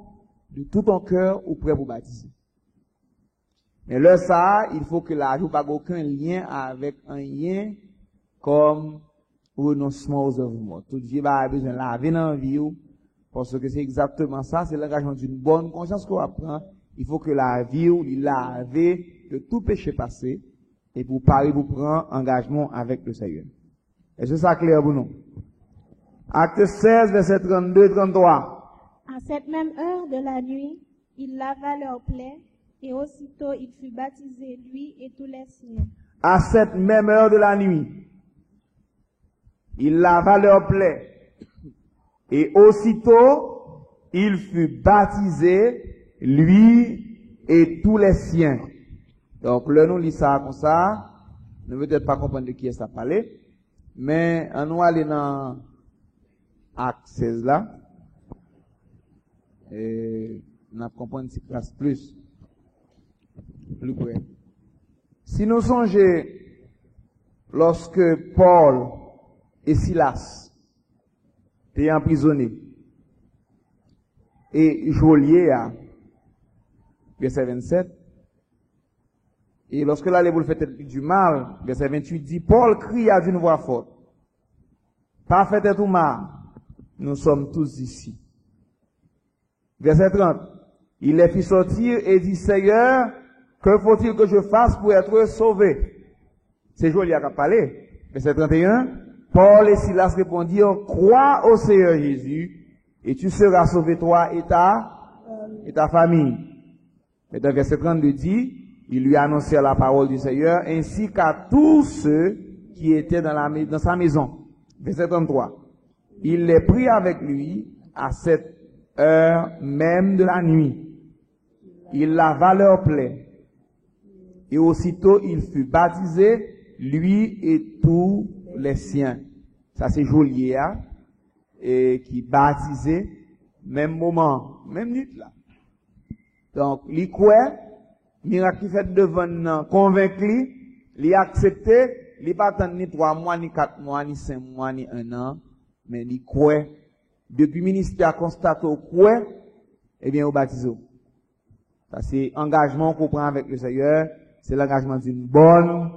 de tout ton cœur, ou prêt pour baptiser. Mais là, ça, il faut que la joue pas aucun lien avec un lien comme renoncement aux œuvres mortes. Tout Dieu a besoin de laver dans la vie, parce que c'est exactement ça, c'est l'engagement d'une bonne conscience qu'on apprend. Il faut que la vie, il lave de tout péché passé, et pour parler, vous prendre engagement avec le Seigneur. Est-ce que ça clair pour nous? Acte 16, verset 32-33. À cette même heure de la nuit, ils lava leurs plaies, et aussitôt il fut baptisé, lui et tous les siens. À cette même heure de la nuit, il lava leurs plaies, et aussitôt il fut baptisé, lui et tous les siens. Donc, le nous lit ça comme ça, ne veut peut-être pas comprendre de qui est ça parler, mais on va aller dans Acte 16 là, et on va comprendre si place plus près. Si nous songeons, lorsque Paul et Silas étaient emprisonnés, et geôlier à verset 27, et lorsque là, vous le faites du mal, verset 28 dit, Paul cria d'une voix forte, pas faites tout mal, nous sommes tous ici. Verset 30, il les fit sortir et dit, Seigneur, que faut-il que je fasse pour être sauvé? C'est joli à parler. Verset 31, Paul et Silas répondirent, crois au Seigneur Jésus, et tu seras sauvé toi et ta famille. Et dans verset 32 dit, il lui annonçait la parole du Seigneur, ainsi qu'à tous ceux qui étaient dans sa maison. Verset 33. Il les prit avec lui à cette heure même de la nuit. Il lava leurs plaies. Et aussitôt il fut baptisé, lui et tous les siens. Ça c'est joli, hein? Et qui baptisé, même moment, même minute là. Donc, il croit, miracle qui fait devant nous, convaincu, il a accepté, il pas attendre ni 3 mois, ni 4 mois, ni 5 mois, ni 1 an, mais il croit. Depuis le ministère constaté au croit, eh bien, au baptisé. Ça, c'est engagement qu'on prend avec le Seigneur. C'est l'engagement d'une bonne.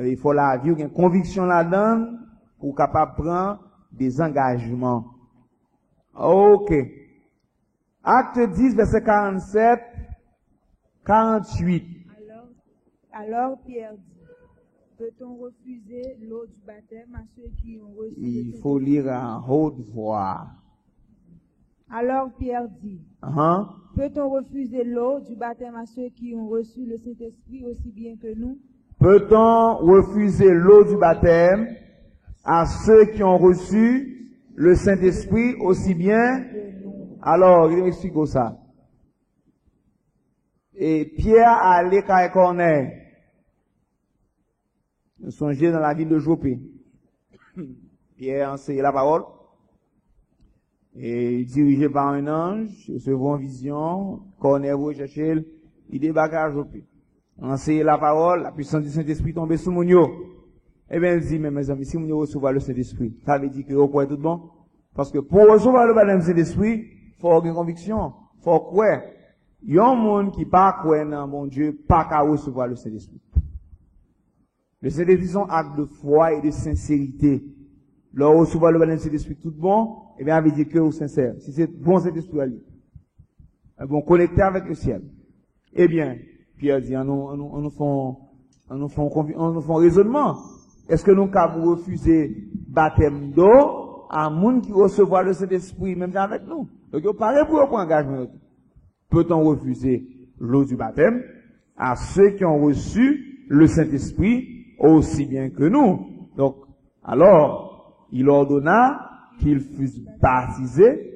Il faut la vie, une conviction là-dedans, pour capable prendre des engagements. Ok. Acte 10, verset 47, 48. Alors Pierre dit, peut-on refuser l'eau du baptême à ceux qui ont reçu Il faut lire à haute voix. Alors Pierre dit, peut-on refuser l'eau du baptême à ceux qui ont reçu le Saint-Esprit aussi bien que nous? Peut-on refuser l'eau du baptême à ceux qui ont reçu le Saint-Esprit aussi bien? Alors, il m'explique ça. Et Pierre allait à Corneille. Nous songeons dans la ville de Jopé. Pierre enseignait la parole. Et dirigé par un ange, recevant en vision, Corneille recherché, il débarque à Jopé. Enseigner la parole, la puissance du Saint-Esprit tombait sur mon yo. Eh bien, il dit, mais mes amis, si mon yo recevoir le Saint-Esprit, ça veut dire que vous croyez tout bon? Parce que pour recevoir le baptême du Saint-Esprit, faut avoir une conviction, faut croire. Il y a un monde qui pas croire dans mon Dieu, pas qu'à recevoir le Saint-Esprit. Le Saint-Esprit sont acte de foi et de sincérité. Lorsque recevoir le baptême du Saint-Esprit tout bon, eh bien, ça veut dire que vous êtes sincère. Si c'est bon Saint-Esprit à lui. Bon, connecté avec le ciel. Eh bien, Pierre dit, on nous font raisonnement. Est-ce que nous pouvons refuser baptême d'eau à monde qui recevoir le Saint-Esprit, même avec nous? Donc, il paraît pour un engagement. Peut-on refuser l'eau du baptême à ceux qui ont reçu le Saint-Esprit aussi bien que nous? Donc, alors, il ordonna qu'ils fussent baptisés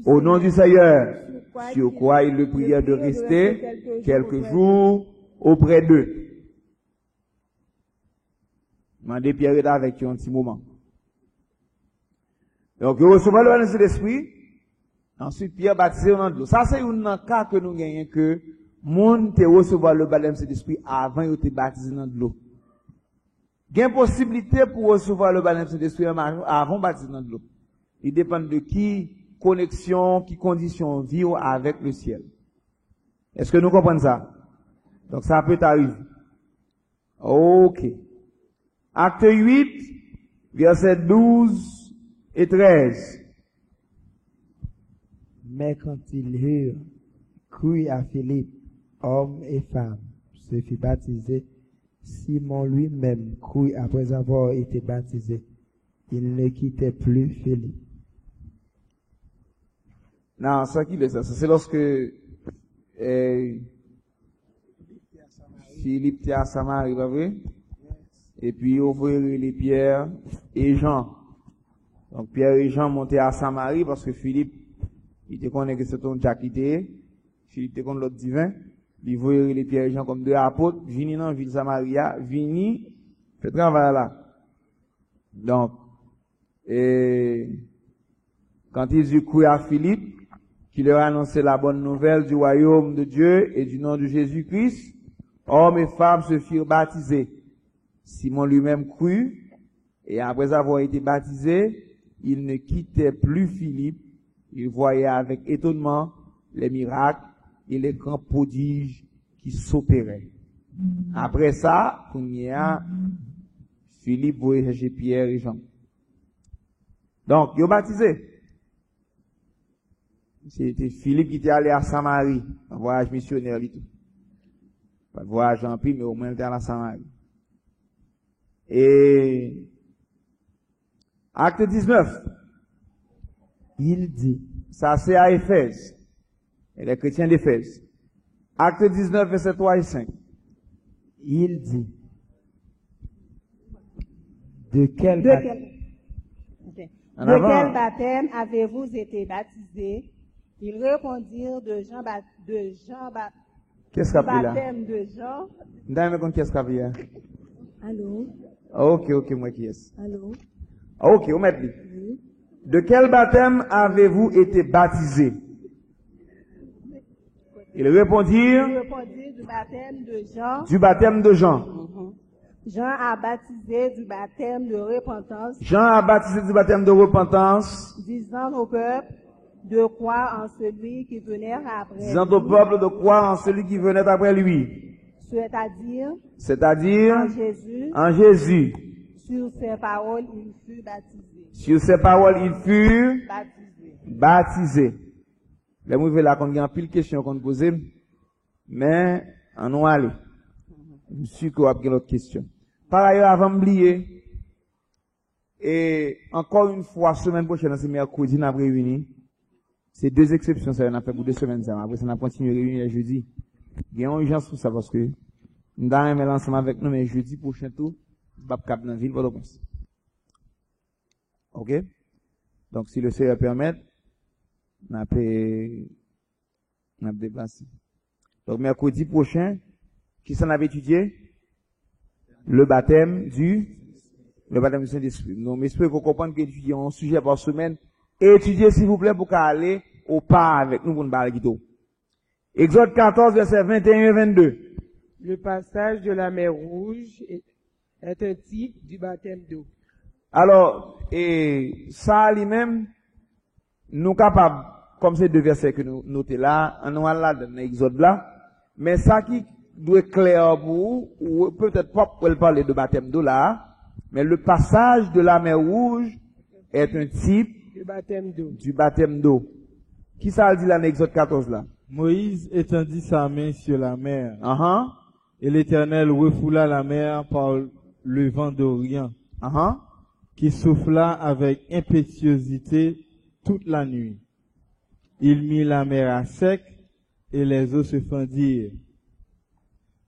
au nom du Seigneur, sur quoi il le pria de rester quelques jours auprès d'eux. Mandez Pierre est avec eux un petit moment. Donc, il recevait le baptême de l'Esprit. Ensuite, Pierre baptisé dans l'eau. Ça, c'est un cas que nous gagnons que monde te recevoir le baptême de l'Esprit avant de te baptiser dans l'eau. Il y a une possibilité pour recevoir le baptême de l'Esprit avant de baptiser dans l'eau. Il dépend de qui connexion, qui condition vivre avec le ciel. Est-ce que nous comprenons ça? Donc ça peut arriver. Ok. Acte 8, versets 12 et 13. Mais quand ils eurent cru à Philippe, homme et femme, se fit baptiser, Simon lui-même crut après avoir été baptisé. Il ne quittait plus Philippe. Non, ça qui est ça. C'est lorsque Philippe était à Samarie, pas vrai? Et puis ouvrir les Pierre et Jean. Donc Pierre et Jean montaient à Samarie parce que Philippe, il te connaît que c'est un Jack qui était. Philippe te connaît l'autre divin. Il voyait les Pierre et Jean comme deux apôtres. Vini dans la ville de Samaria. Vini, fait travail là. Donc, quand ils eurent cru à Philippe, qui leur annonçait la bonne nouvelle du royaume de Dieu et du nom de Jésus-Christ, hommes et femmes se firent baptiser. Simon lui-même crut, et après avoir été baptisé, il ne quittait plus Philippe. Il voyait avec étonnement les miracles et les grands prodiges qui s'opéraient. Après ça, Philippe voyait chercher Pierre et Jean. Donc, ils ont baptisé. C'était Philippe qui était allé à Samarie, un voyage missionnaire et tout. Pas de voyage en plus, mais au moins il était allé à Samarie. Et acte 19, il dit, ça c'est à Éphèse, et les chrétiens d'Éphèse. Acte 19, verset 3 et 5. Il dit, de quel baptême avez-vous été baptisés? Ils répondirent de Jean Qu'est-ce qu'il a baptême de Jean. Qu'est-ce qu'il y a? Allô? Ok, moi qui est. Allô? Ok, on met lui. De quel baptême avez-vous été baptisés? Ils répondirent du baptême de Jean. Du baptême de Jean. Jean a baptisé du baptême de repentance. Jean a baptisé du baptême de repentance. Disant au peuple de croire en celui qui venait après lui. Disant au peuple de croire en celui qui venait après lui. C'est-à-dire en Jésus. Sur ces paroles, il fut baptisé. Sur ces paroles, il fut baptisé. Les mouvements là, qu'on a pile de questions qu'on pose, mais on va aller. Je suis sûr qu'on a une autre question. Par ailleurs, avant d'oublier, et encore une fois, semaine prochaine, c'est mercredi, on a réuni. C'est deux exceptions, ça, on a fait pour 2 semaines, ça. Après, ça, on a continué à réunir jeudi. Il y a une urgence pour ça, parce que, nous avons un ensemble avec nous, mais jeudi prochain tout, Bab Cap dans la ville, Port-au-Prince. Ok? Donc, si le Seigneur permet, on a déplacé. Donc, mercredi prochain, qui s'en avait étudié? Le baptême du Saint-Esprit. Donc, j'espère qu'on comprenne qu'étudier un sujet par semaine. Et étudiez, s'il vous plaît, pour qu'à aller au pas avec nous pour nous parler de Exode 14, versets 21 et 22. Le passage de la mer Rouge est un type du baptême d'eau. Alors, et ça lui-même, nous capables, comme ces deux versets que nous notons là, on a là dans l'Exode là, mais ça qui doit être clair pour vous, ou peut-être pas pour parler de baptême d'eau là, mais le passage de la mer Rouge est un type du baptême d'eau. Qui ça dit là dans Exode 14 là? Moïse étendit sa main sur la mer. Et l'Éternel refoula la mer par le vent d'Orient, qui souffla avec impétuosité toute la nuit. Il mit la mer à sec, et les eaux se fendirent.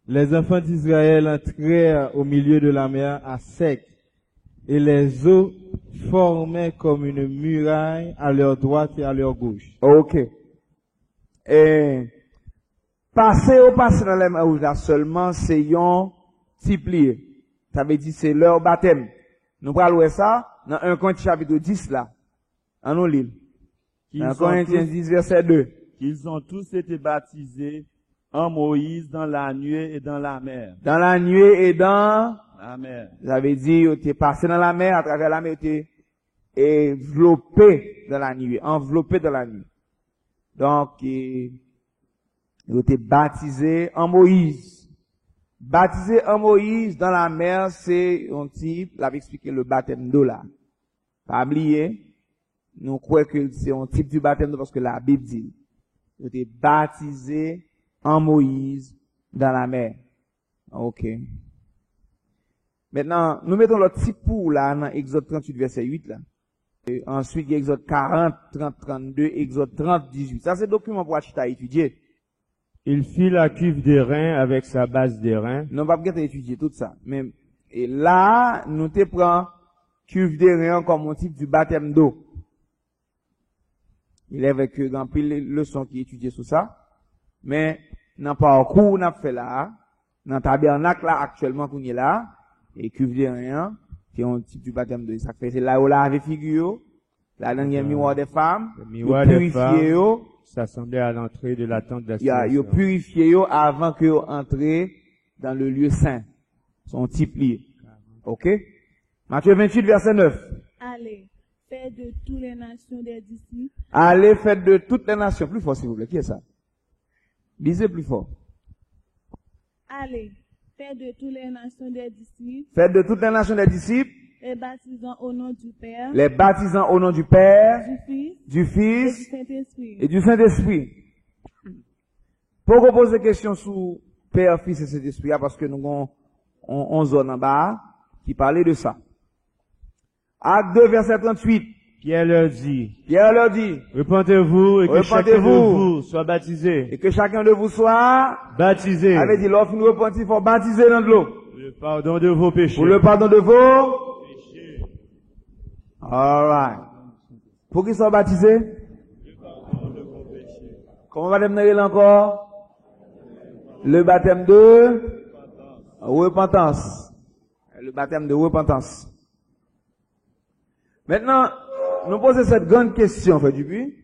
Les enfants d'Israël entrèrent au milieu de la mer à sec, et les eaux formaient comme une muraille à leur droite et à leur gauche. Ok. Et passer dans la mer Rouge là seulement, c'est un type lié. Ça veut dire c'est leur baptême. Nous parlons ça dans 1 Corinthiens chapitre 10 là. En nous lire. 1 Corinthiens 10 verset 2. Ils ont tous été baptisés en Moïse dans la nuée et dans la mer. Dans la nuée et dans la mer. Ça veut dire tu es passé dans la mer, à travers la mer tu es enveloppé dans la nuée, enveloppé dans la nuée. Donc il était baptisé en Moïse. Baptisé en Moïse dans la mer, c'est un type, l'avait expliqué le baptême d'eau là. Pas oublier, nous croyons que c'est un type du baptême d'eau parce que la Bible dit, il était baptisé en Moïse dans la mer. Ok. Maintenant, nous mettons le type pour là, dans Exode 38 verset 8 là. Et ensuite, il y a Exode 40, 30, 32, Exode 30, 18. Ça, c'est document pour acheter à étudier. Il fit la cuve d'airain avec sa base d'airain. Non, pas bien étudier tout ça. Mais, et là, nous te prenons cuve d'airain comme un type du baptême d'eau. Il est avec grand pile leçons qui étudient sur ça. Mais, dans parcours, on a fait là, dans tabernacle là, actuellement, qu'on est là, et cuve d'airain, qui est un type du baptême d'eau. Ça fait, c'est là où là avait figure, là, dans le miroir des femmes, le miroir des femmes. Ça semblait à l'entrée de la tente d'assignation. Il a purifié avant que vous entrez dans le lieu saint. Son type lié. Ok? Matthieu 28, verset 9. Allez, faites de toutes les nations des disciples. Allez, faites de toutes les nations. Plus fort, s'il vous plaît. Qui est ça? Lisez plus fort. Allez, faites de toutes les nations des disciples. Faites de toutes les nations des disciples. Les baptisant au nom du Père. Les baptisant au nom du Père. Du Fils. Et du Saint-Esprit. Pourquoi poser des questions sur Père, Fils et Saint-Esprit? Parce que nous avons une zone en bas qui parlait de ça. Acte 2, verset 38. Pierre leur dit. Repentez-vous et que chacun de vous soit baptisé. Et que chacun de vous soit baptisé. Avait dit, lorsque nous repentons, il faut baptiser dans de l'eau. Pour le pardon de vos péchés. Pour le pardon de vos péchés. Alright. Pour qu'ils soient baptisés? Comment va devenir encore? Le baptême de repentance. Le baptême de repentance. Maintenant, nous posons cette grande question, Frère Dupuis.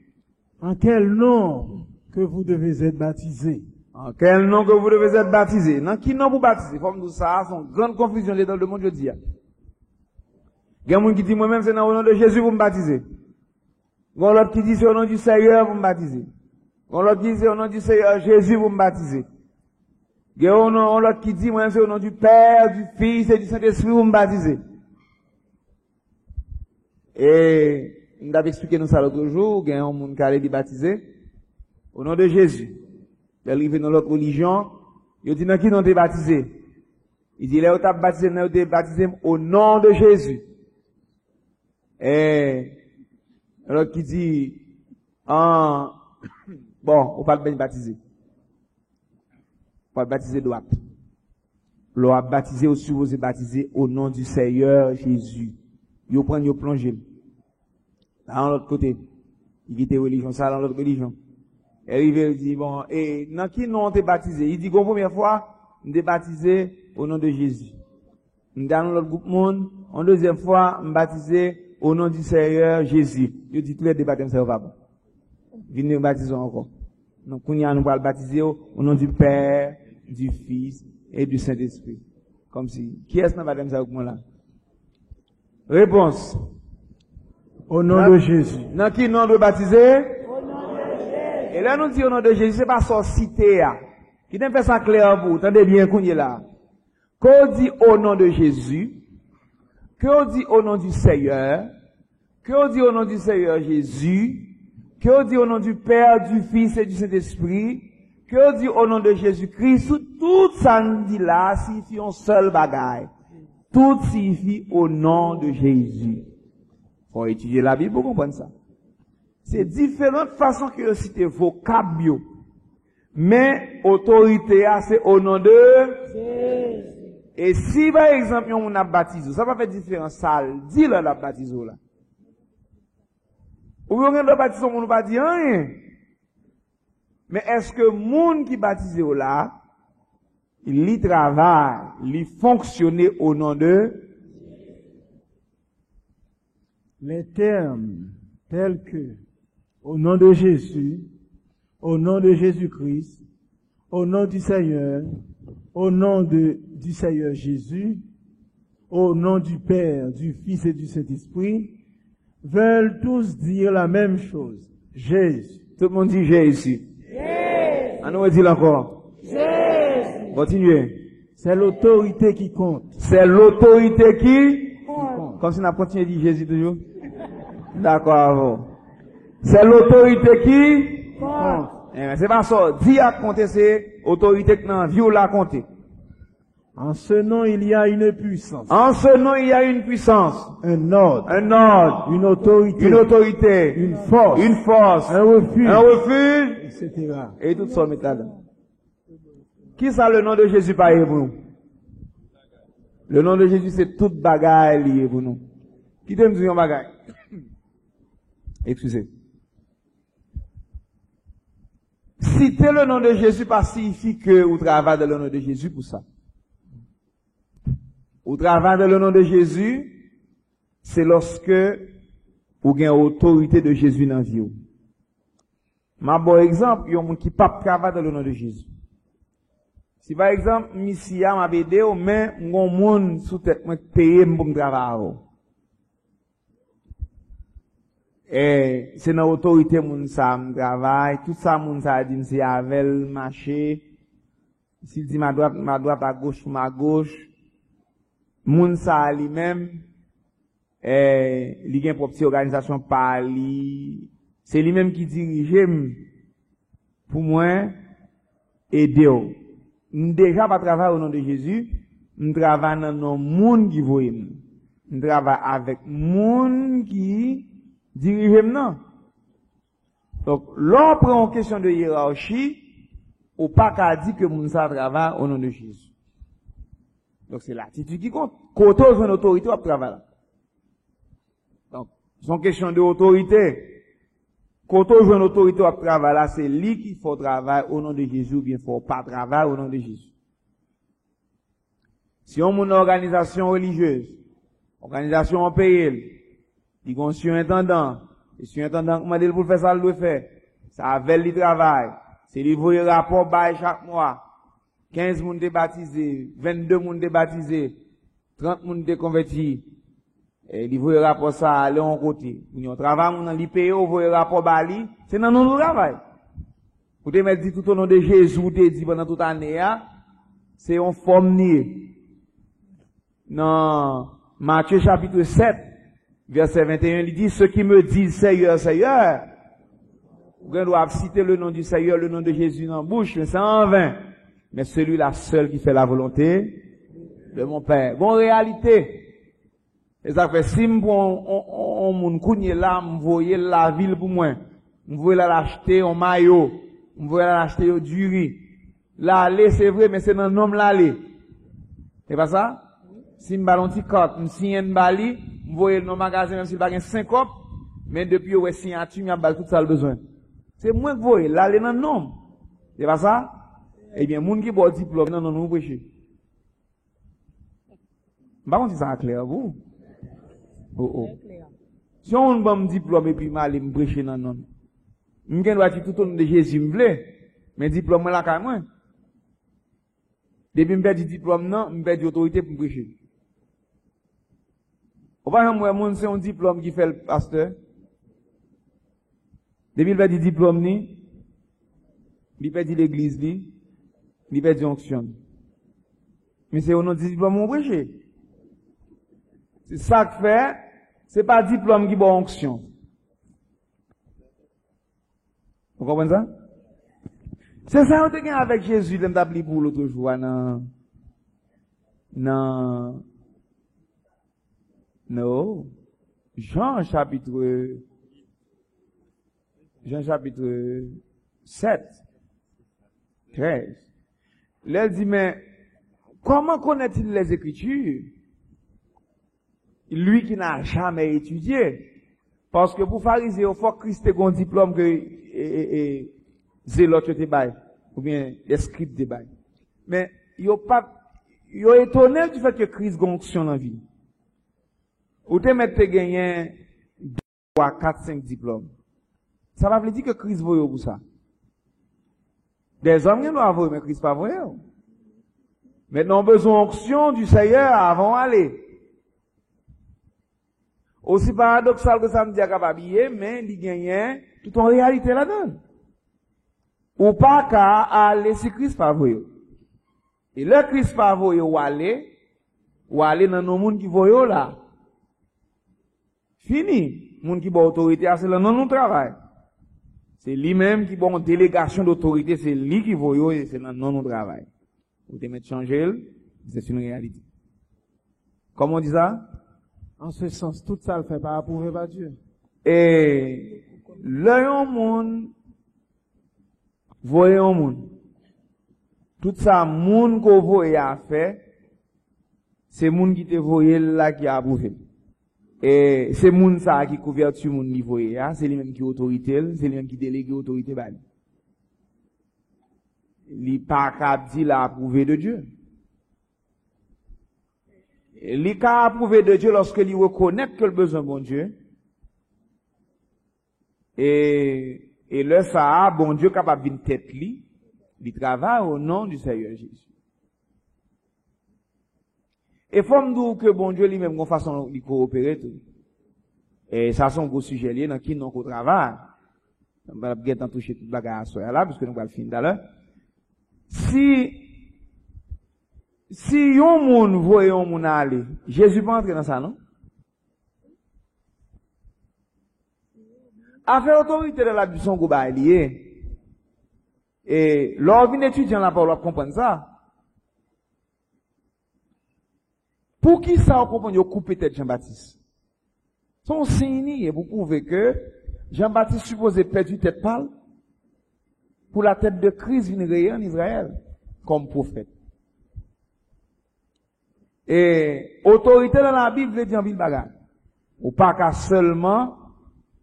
En quel nom que vous devez être baptisés. En quel nom que vous devez être baptisés? Dans qui nom vous baptisez? Comme nous ça, c'est une grande confusion dans le monde, je dis. Il y a des gens qui disent, moi-même, c'est dans le nom de Jésus pour me baptiser. Il y a l'autre qui dit, c'est au nom du Seigneur pour me baptiser. Il y a l'autre qui dit, c'est au nom du Seigneur Jésus pour me baptiser. Il y a l'autre qui dit, moi-même, c'est au nom du Père, du Fils et du Saint-Esprit pour me baptiser. Et, nous avons expliqué nous ça l'autre jour, il y a un monde qui a été baptisé au nom de Jésus. Il est arrivé dans l'autre religion, il dit, dans qui non t'es baptisé? Il dit, là, t'as baptisé, non, t'es baptisé au nom de Jésus. Et, l'autre qui dit, bon, on va pas le baptiser. On va baptiser droite. L'on a baptisé au supposé baptisé au nom du Seigneur Jésus. Yo prend, yo plongé. Dans l'autre côté. Il quitte religion, ça dans l'autre religion. Et il dit, bon, et, dans qui nom t'es baptisé? Il dit, première fois, on t'es baptisé au nom de Jésus. Dans l'autre groupe monde, en deuxième fois, on baptisé au nom du Seigneur Jésus. Je dis tous les deux baptêmes, c'est pas. Venez nous baptiser encore. Donc, nous allons baptiser au nom du Père, du Fils et du Saint-Esprit. Comme si, qui est-ce dans le baptême, c'est moi là? Réponse. Au nom de Jésus. Dans qui nom de baptiser? Au nom de Jésus. Et là, nous disons au nom de Jésus, c'est pas son cité, qui n'a fait ça clair pour vous. Attendez bien, qu'on y est là. Qu'on dit au nom de Jésus, qu'on dit au nom du Seigneur, qu'on dit au nom du Seigneur Jésus, qu'on dit au nom du Père, du Fils et du Saint-Esprit, qu'on dit au nom de Jésus-Christ, tout ça nous dit là signifie un seul bagaille. Tout signifie au nom de Jésus. Faut étudier la Bible pour comprendre ça. C'est différentes façons que je cite vocabulaire. Mais autorité, c'est au nom de Jésus. Et si par exemple, on a baptisé, ça va faire différence, ça dit là la baptisé là. Ou bien on a baptisé, on ne va pas dire rien. Mais est-ce que monde qui baptise là, il travaille, il fonctionne au nom de les termes tels que au nom de Jésus, au nom de Jésus-Christ, au nom du Seigneur, au nom du Seigneur Jésus, au nom du Père, du Fils et du Saint-Esprit, veulent tous dire la même chose. Jésus. Tout le monde dit Jésus. Jésus. On nous dit encore. Jésus. Continuez. C'est l'autorité qui compte. C'est l'autorité qui compte. Comme si on a continué à dire Jésus toujours. D'accord. C'est l'autorité qui compte. C'est pas ça. Dis à compter, c'est autorité que non, vieux la compter. En ce nom, il y a une puissance. En ce nom, il y a une puissance. Un ordre. Un ordre. Une autorité. Une autorité. Une force. Une force. Un refuge. Un refuge. Etc. Et tout ça, métal. Qui ça le nom de Jésus pareil pour nous? Le nom de Jésus, c'est toute bagaille liée pour nous. Qui t'aime dire bagaille? Excusez. Citer le nom de Jésus pas signifie que vous travaillez dans le nom de Jésus pour ça. Vous travaillez dans le nom de Jésus, c'est lorsque vous avez l'autorité de Jésus dans la vie. Ma bon exemple, il y a un monde qui pas travailler dans le nom de Jésus. Si par exemple, Missia m'a aidé, mais mon monde sous tête moi payer pour travailler. Et c'est dans l'autorité moun ça me travaille, tout ça moun ça dit c'est avec marcher. S'il dit ma droite à gauche ou ma gauche. Moun ça lui-même li gen propre organisation par li. C'est lui-même qui dirige pour moi aider. Déjà pas travailler au nom de Jésus, nous travaillons dans le monde qui voit. Nous travaillons avec monde qui dirige non. Donc, l'on prend en question de hiérarchie, ou pas qu'à dire que moun sa travaille au nom de Jésus. Donc, c'est l'attitude qui compte. Quand on a une autorité, on travaille. Donc, c'est une question d'autorité. Quand on a une autorité, on travaille là, c'est lui qui faut travailler au nom de Jésus, ou bien faut pas travailler au nom de Jésus. Si on a une organisation religieuse, organisation en pays, il y a un surintendant. Le surintendant m'a dit pour faire ça, il doit faire. Ça avec le travail. C'est lui voyer rapport bail chaque mois. 15 moun baptisés, 22 moun baptisés, 30 moun convertis. Et lui voyer rapport ça aller en côté. On travaille on li paye on voyer rapport bali, c'est dans notre travail. Vous te mettre dit tout au nom de Jésus, vous te dit pendant toute année c'est en forme ni. Dans Matthieu chapitre 7 verset 21, il dit ceux qui me disent Seigneur, Seigneur, vous doivent citer le nom du Seigneur, le nom de Jésus dans la bouche, mais c'est en vain. Mais celui-là seul qui fait la volonté de mon Père. Bon, réalité. Et ça fait, si on moun kounye là, m'voye la ville pour moi. M'voye là l'acheter en maillot. M'voye là l'acheter au du riz. L'aller, c'est vrai, mais c'est dans le nom l'aller. C'est pas ça? Si m'ballon ti carte, m'signe m'bali, m'voye dans le magasin, même si pas gain 5 copes, mais depuis ouais signature, m'y a bal tout ça le besoin. C'est moi que voyez, l'aller dans le nom. C'est pas ça? Eh bien, moun qui boit diplôme, non, nous prêcher. Bah, on dit ça clair, vous? Oh. Si on a un diplôme et puis mal, me prêcher dans le nom. M'gen doit dire tout au nom de Jésus, m'vle. Mais diplôme, là, quand même. Depuis m'perd du diplôme, non, m'perd d'autorité pour me prêcher. Ou pas, moi, c'est un diplôme qui fait le pasteur. Depuis m'perd du diplôme, il perd l'église, il perd l'onction. Mais c'est au nom du diplôme qu'on prêche. C'est ça que fait, c'est pas diplôme qui bon onction. Vous comprenez ça? C'est ça qu'on a avec Jésus, l'homme d'abli pour l'autre jour, non. Jean chapitre 7, 13. Là, il dit, mais, comment connaît-il les Écritures? Lui qui n'a jamais étudié. Parce que pour pharisé, il faut que Christ ait un diplôme que, zélote te bail. Ou bien, les scripts de bail. Mais, yo étonné du fait que Christ a une onction dans la vie. Ou te mette gagner 2, 3, 4, 5 diplômes. Ça va veut dire que Christ voyait pour ça. Des hommes qui doivent voir, mais Christ pas voyé. Maintenant, besoin d'onction du Seigneur avant d'aller. Aussi paradoxal que ça me dit capable, mais il gagne tout en réalité là-dedans. Ou pas qu'à aller si Christ pas voyé. Et le Christ pas voyé ou aller dans nos monde qui voyé là. Fini. Monde qui bon autorité, c'est là dans nous travail. C'est lui-même qui bon délégation d'autorité, c'est lui qui voyait et c'est dans nous travail. Vous te mettre changer, c'est une réalité. Comment on dit ça? En ce sens, tout ça le fait pas approuver par Dieu. Et le monde voyez un monde. Tout ça monde qu'on voyait à faire, c'est monde qui te voyait là qui a approuvé. Et c'est monde ça qui couverture monde qui voyait, c'est lui même qui autorité, c'est lui même qui délégue autorité bali. Li pas cap dit la approuvé de Dieu. Li ka approuvé de Dieu lorsque li reconnaît que le besoin bon Dieu. Et le ça bon Dieu capable d'une tête li travaille au nom du Seigneur Jésus. Et faut me dire que bon Dieu lui-même une façon de coopérer tout. Et ça c'est un gros sujet lié dans qui non qu'on travaille. On va bien toucher toute bagarre à là parce que nous va le finir d'ailleurs. Si yon moun voye yon moun aller, Jésus pas entrer dans ça, non? Affaire autorité de la buisson goba lié. Et, lors vin étudiant la parole, comprendre ça. Pour qui ça, on comprend, yon coupe tête Jean-Baptiste? Son signe, pour prouver que Jean-Baptiste supposé perdre tête pâle, pour la tête de Christ vient en Israël, comme prophète. Et autorité dans la Bible veut dire en ville bagarre. Ou pas qu'à seulement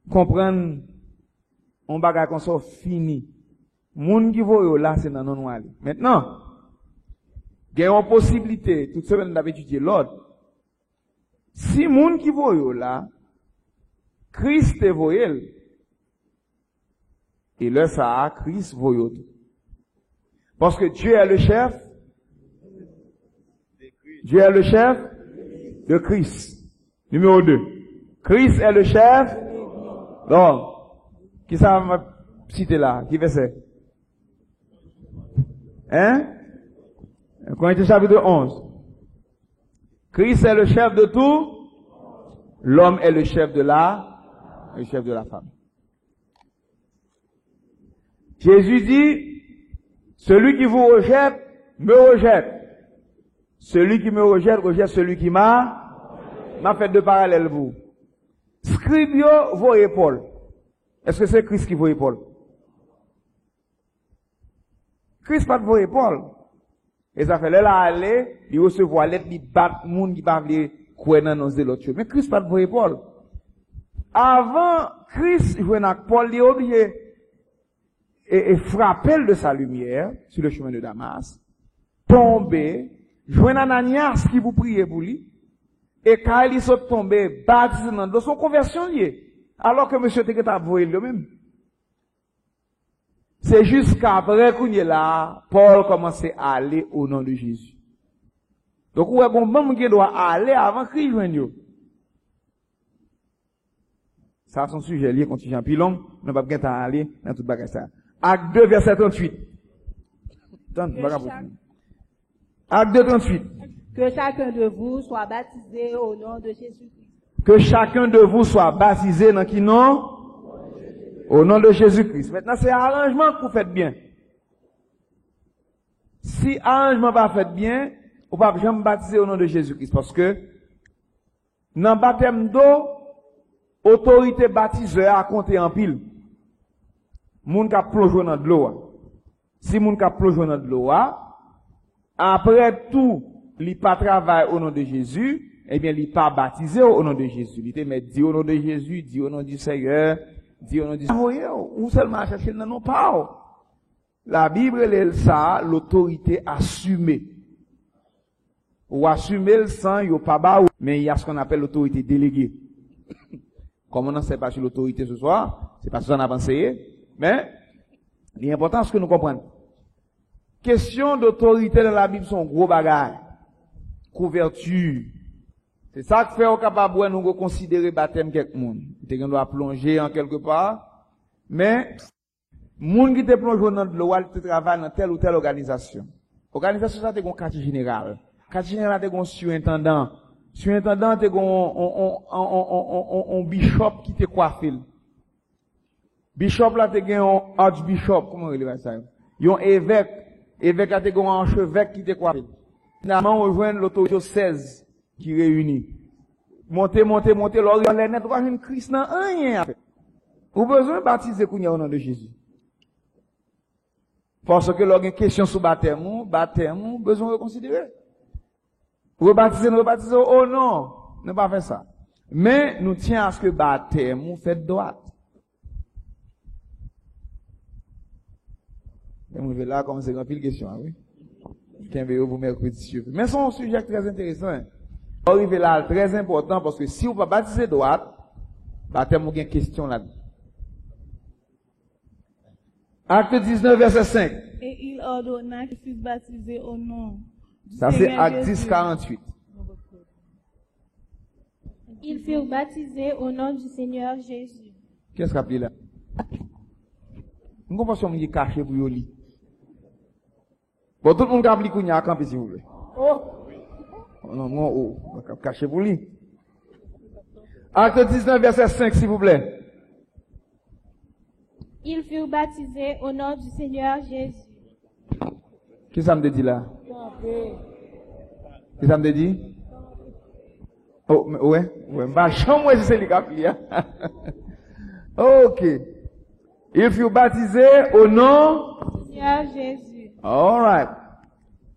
comprendre un bagarre qu'on soit fini. Moun qui voit là, c'est dans non aller. Maintenant, il y a une possibilité, toute semaine d'avoir étudié l'ordre. Si moun qui voit là, Christ est voyé, Et là, ça a Christ voyot. Parce que Dieu est le chef. Dieu est le chef de Christ. Numéro 2. Christ est le chef. Donc, qui ça m'a cité là? Qui fait ça? Hein? Corinthiens chapitre 11. Christ est le chef de tout. L'homme est le chef de la femme. Jésus dit, celui qui vous rejette, me rejette. Celui qui me rejette, rejette celui qui m'a fait de parallèle vous. Scribio voyez Paul. Est-ce que c'est Christ qui voyait Paul? Christ pas voyait Paul. Et ça fait là aller, il recevoir lettre, il bat monde qui pas vle croire dans nos l'autre. Mais Christ pas voyait Paul. Avant Christ jouait avec Paul, il est obligé et frapper de sa lumière sur le chemin de Damas, tomber, joindre Ananias qui vous priez pour lui, et quand il sont tombés, baptisé dans son conversion liée. Alors que monsieur Teget a voyé lui-même. C'est jusqu'après qu'on est là, Paul commençait à aller au nom de Jésus. Donc, où est-ce qu'on doit aller avant qu'il joigne? Ça, son sujet lié contingent plus long, on va pas aller dans toute bagage ça. Acte 2, verset 38. Acte 2, 38. Que chacun de vous soit baptisé au nom de Jésus-Christ. Que chacun de vous soit baptisé dans qui nom? Au nom de Jésus-Christ. Maintenant, c'est arrangement que vous faites bien. Si arrangement pas fait bien, vous ne pouvez jamais baptiser au nom de Jésus-Christ. Parce que, dans le baptême d'eau, autorité baptiseur a compté en pile. Moun ka plongé dans de l'eau. Si moun ka plongé dans de l'eau, après tout, li pas travail au nom de Jésus, eh bien, il pas baptisé au nom de Jésus. Il te met dit au nom de Jésus, dit au nom du Seigneur, dit au nom du Seigneur. Ou seulement chercher dans nos pas. La Bible, elle, ça, l'autorité assumée. Ou assumer le sang, il n'y a pas bas, mais il y a ce qu'on appelle l'autorité déléguée. Comme on n'en sait pas sur l'autorité ce soir, c'est pas ce qu'on a pensé, mais, l'important, c'est que nous comprenons. Question d'autorité dans la Bible sont gros bagages. Couverture. C'est ça qui fait au capable de nous considérer baptême quelque monde. On doit plonger en quelque part. Mais, monde qui te plonge dans l'eau, il travaille dans telle ou telle organisation. Organisation, ça, c'est un quartier général. Quartier général, c'est un surintendant. Surintendant, c'est un bishop qui te coiffé. Bishop, là, c'est un archbishop. Comment il va ça? Il y a un évêque. Évêque, là, c'est un archevêque qui te coiffé. Finalement, on rejoint l'autorité 16 qui réunit. Montez, l'or, on les net, on va une Christ dans rien. Vous avez besoin de baptiser au nom de Jésus. Parce que l'or, une question sur baptême, besoin de considérer. Vous baptisez, oh non, ne pas faire ça. Mais, nous tiens à ce que baptême, fait droite. Et vous là, comme c'est une pile question, oui. Vous mercredi. Mais c'est un sujet très intéressant. Arriver là, très important, parce que si vous ne pas baptiser droite, baptême, vous avez une question là-dedans. Acte 19, verset 5. Et il ordonna qu'ils fussent baptisés au nom. Ça, c'est Acte 10, 48. Ils furent baptisés au nom du Seigneur Jésus. Qu'est-ce qu'il a appelé là? Nous comprenons qu'il est caché pour lui. Bon, tout le monde a appelé qu'il y a un camp, s'il vous plaît. Oh! Non, caché pour lui. Acte 19, verset 5, s'il vous plaît. Ils furent baptisés au nom du Seigneur Jésus. Qu'est-ce que ça me dit là? Qu'est-ce que ça me dit? Oh, ouais. Bah, chambre, c'est les gars. Ok. Ils furent baptisés au nom du Seigneur Jésus. Alright.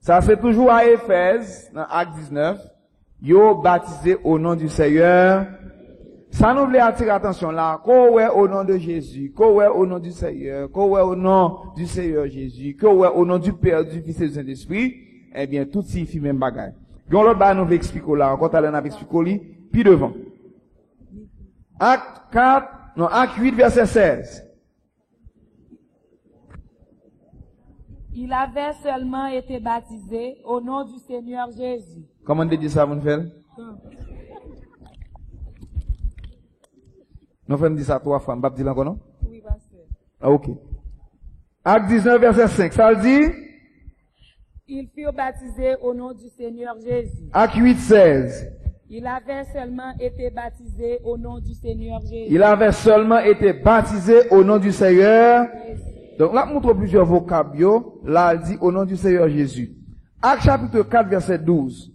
Ça, c'est toujours à Éphèse, dans Acte 19. Yo baptisé au nom du Seigneur. Ça nous voulait attirer attention là. Qu'on ouais au nom de Jésus. Qu'on ouais au nom du Seigneur. Qu'on ouais au nom du Seigneur Jésus. Qu'on ouais au nom du Père, du Fils et du Saint-Esprit. Eh bien, tout ça, il fait même bagaille. Donc, l'autre, bah, nous voulons expliquer là. Encore, t'as l'un expliqué, puis devant. Acte 8, verset 16. Il avait seulement été baptisé au nom du Seigneur Jésus. Comment on dit ça, mon frère? Nous faisons dire ça 3 fois. On va dire encore, non? Oui, pasteur. Ah, ok. Acte 19, verset 5. Ça le dit? Ils furent baptisés au nom du Seigneur Jésus. Acte 8, 16. Il avait seulement été baptisé au nom du Seigneur Jésus. Il avait seulement été baptisé au nom du Seigneur. Donc là, montre plusieurs vocables. Là, il dit au nom du Seigneur Jésus. Acte chapitre 4, verset 12.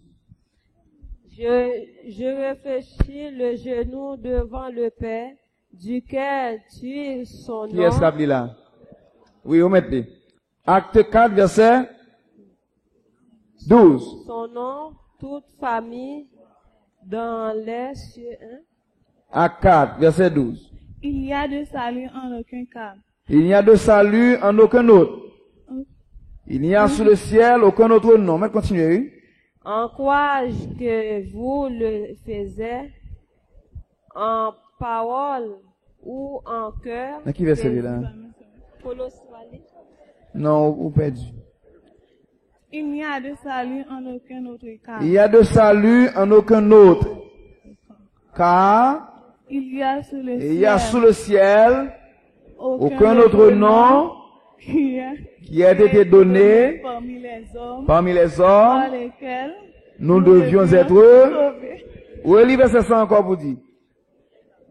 Je réfléchis le genou devant le Père, duquel tu es son nom. Qui est-ce qui là? Oui, vous mettez. Acte 4, verset 12. Son nom, toute famille, dans les cieux. Acte 4, verset 12. Il n'y a de salut en aucun cas. Il n'y a de salut en aucun autre. Il n'y a sous le ciel aucun autre nom. Mais continuez. En quoi que vous le faisiez, en parole ou en cœur. Mais qui veut celui-là? Non, vous perdu. Il n'y a de salut en aucun autre cas. Il y a de salut en aucun autre. Car il y a sous le ciel aucun autre nom qui a été donné parmi les hommes par lesquels nous devions être sauvés. Où est le verset 100 encore pour dire?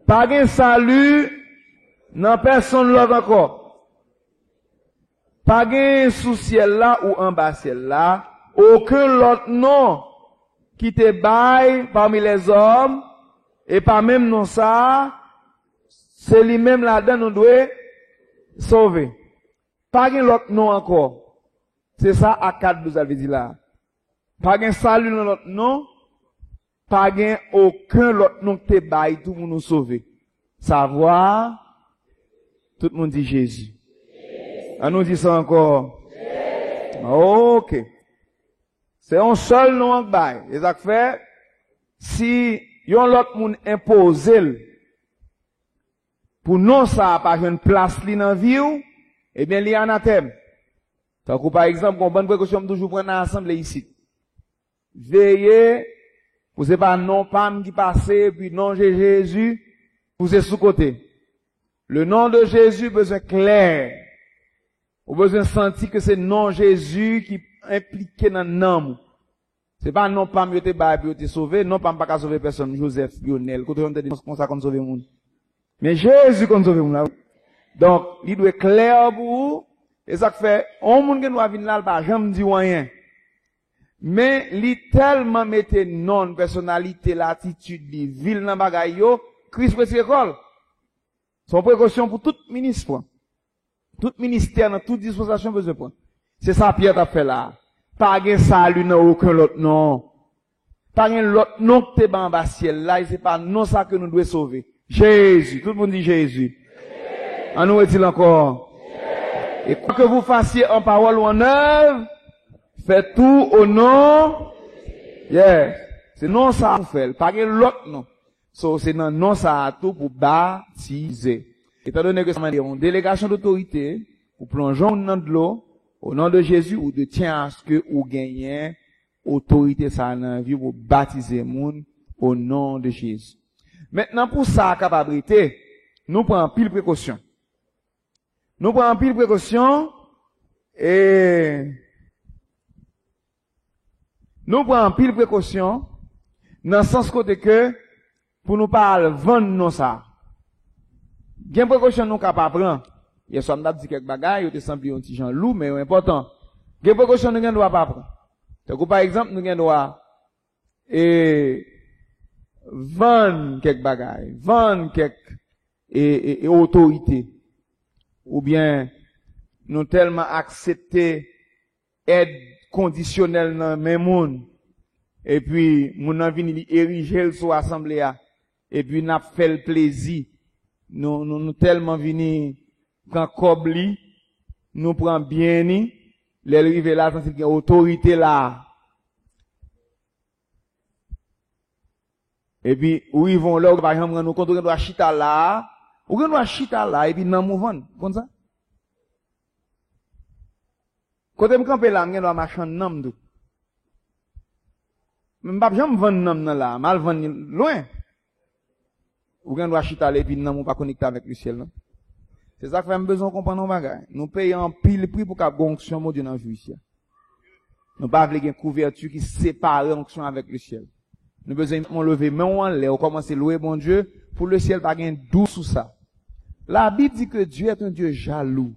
Pas de salut dans personne l'autre encore. Pas de sous ciel là ou en bas ciel là, aucun autre nom qui te baille parmi les hommes, et pas même non ça, c'est lui-même là-dedans nous doit sauver. Pas de l'autre nom encore. C'est ça à 4 vous avez dit là. Pas de salut dans l'autre nom, pas de aucun autre nom qui te baille tout pour nous sauver. Savoir, tout le monde dit Jésus. On nous dit ça encore. Ok. C'est un seul nom qui baille. Et ça fait, si yon l'autre moun impose pour non ça pas une place li dans vie ou, eh bien li anathème. Tant que par exemple, on bonne précaution toujours prendre ensemble ici. Veillez, vous c'est pas non pam qui passe puis non Jésus, vous êtes sous côté. Le nom de Jésus besoin clair. Vous besoin sentir que c'est non Jésus qui impliqué dans le nom. C'est pas non pas mieux te bailler pour te sauver, non pas pas sauver personne, Joseph, Lionel, quand on te dit comme ça qu'on sauve le monde. Mais Jésus qu'on sauve le monde. Donc, il doit être clair pour vous, et ça fait, on monde qui doit venir là, pas jamais dit rien. Mais, il tellement mette non, personnalité, l'attitude, ville dans bagay yo, Christ peut école. Son précaution pour tout ministre, tout ministère, dans toute dispensation besoin de point. C'est ça Pierre t'a fait là. Pas de salut dans aucun autre nom. Pas de l'autre nom que t'es en bas ciel là, et c'est pas non ça que nous devons sauver. Jésus. Tout le monde dit Jésus. En nous est-il encore? Et quoi que vous fassiez en parole ou en œuvre, faites tout au nom. Yes. C'est non ça vous faites. Pas de l'autre nom. So, c'est non ça tout pour baptiser. Étant donné que ça m'a dit une délégation d'autorité, pour plonger dans de l'eau, au nom de Jésus, ou de tiens à ce que vous gagnez autorité ça dans la vie pour baptiser moun au nom de Jésus. Maintenant, pour sa capacité, nous prenons pile précaution. Nous prenons pile précaution et nous prenons pile précaution dans le sens côté que pour nous pas vendre non ça. Bien précaution nous capable prendre. Hier soir m'a dit quelques bagages, il semblé un petit Jean loup mais important. Bien précaution nous doit pas prendre. Donc par exemple nous doit vendre quelques bagages, vendre quelques et autorité ou bien nous tellement accepter aide conditionnelle dans même monde et puis mon envie ériger sur assemblée et puis n'a fait le plaisir nous tellement vini quand cobli nous prend bien ni les river là sans qu'il y a autorité là et puis où ils vont là par exemple nous quand on doit chita là ou on doit chita là et puis dans mouvement comme ça Côté me camper là, m'en doit marcher nam tout. M'pas jamais vendre nam là, mal vendre loin. Ou bien doit chita les puis nam ou pas connecté avec le ciel non. C'est ça que fait besoin comprendre nos bagages. Nous payons pile prix pour qu'a onction mon Dieu dans vie ici. Nous pas vle une couverture qui sépare l'onction avec le ciel. Nous besoin lever main en l'air, commencer louer bon Dieu pour le ciel pas gain doux sous ça. La Bible dit que Dieu est un Dieu jaloux.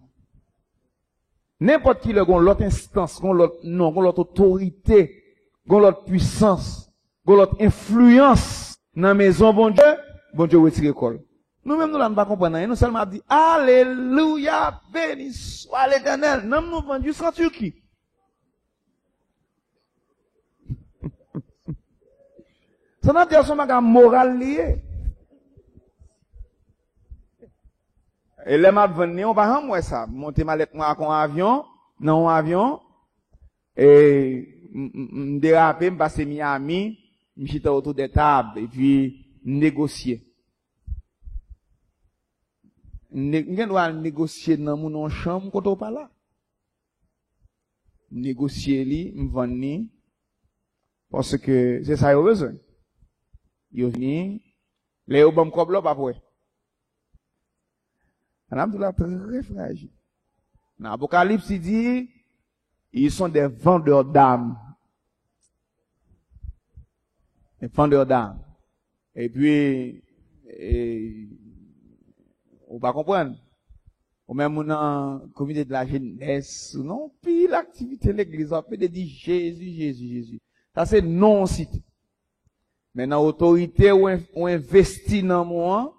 N'importe qui le gon l'autre instance, gon l'autre non, gon l'autre autorité, gon l'autre puissance, gon l'autre influence dans maison bon Dieu retire col. Nous-mêmes nous là pas comprendre, nous seulement dit alléluia, béni soit l'Éternel. Nous vendu sans Turquie. Ça n'a pas son bagage moral lié. Et les m'a venu, on va moi ça, monter ma lettre moi en avion, non avion, et déraper, me passer Miami, me chita autour des tables, et puis négocier. Nous doit négocier dans mon chambre quand on pas là. Négocier li, me vendre parce que c'est ça qu'il a besoin. Il vient, les obam comme là pas pour. Alhamdoulilah très fragile. Dans l'Apocalypse il dit ils sont des vendeurs d'âmes. Des vendeurs d'âmes. Et puis on va comprendre. Ou même dans la communauté de la jeunesse, non, puis l'activité de l'église, on peut dire Jésus. Ça c'est non cité. Mais dans l'autorité ou investi dans moi,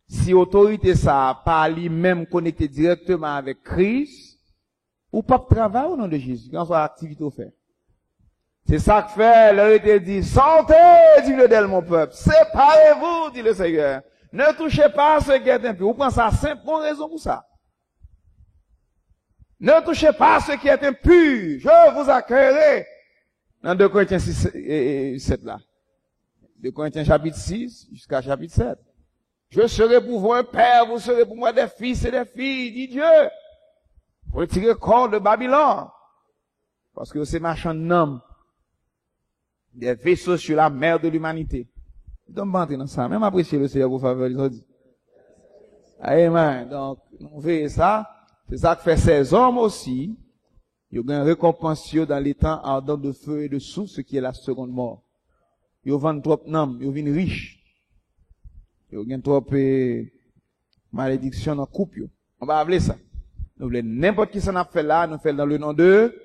si l'autorité ça pas lui-même connecté directement avec Christ, ou pas travailler au nom de Jésus, quand soit activité au fait. C'est ça que fait, l'autorité dit, sortez, dit le del mon peuple, séparez-vous, dit le Seigneur. Ne touchez pas à ce qui est impur. Vous pensez à simple bonne raison pour ça. Ne touchez pas à ce qui est impur. Je vous accueillerai. Dans 2 Corinthiens 6 et 7 là. 2 Corinthiens chapitre 6 jusqu'à chapitre 7. Je serai pour vous un père, vous serez pour moi des fils et des filles, dit Dieu. Retirez le corps de Babylone. Parce que c'est marchand d'hommes. Des vaisseaux sur la mer de l'humanité. Donc, entrer dans ça. Même apprécier le Seigneur pour faveur, ils ont dit. Amen. Donc, on fait ça. C'est ça que fait ces hommes aussi. Ils ont une récompense dans les temps ardents de feu et de souffle, ce qui est la seconde mort. Ils vendent trop d'âmes, ils viennent riches. Ils ont trop malédiction dans le couple. On va appeler ça. Nous voulons n'importe qui s'en a fait là, nous faisons dans le nom de.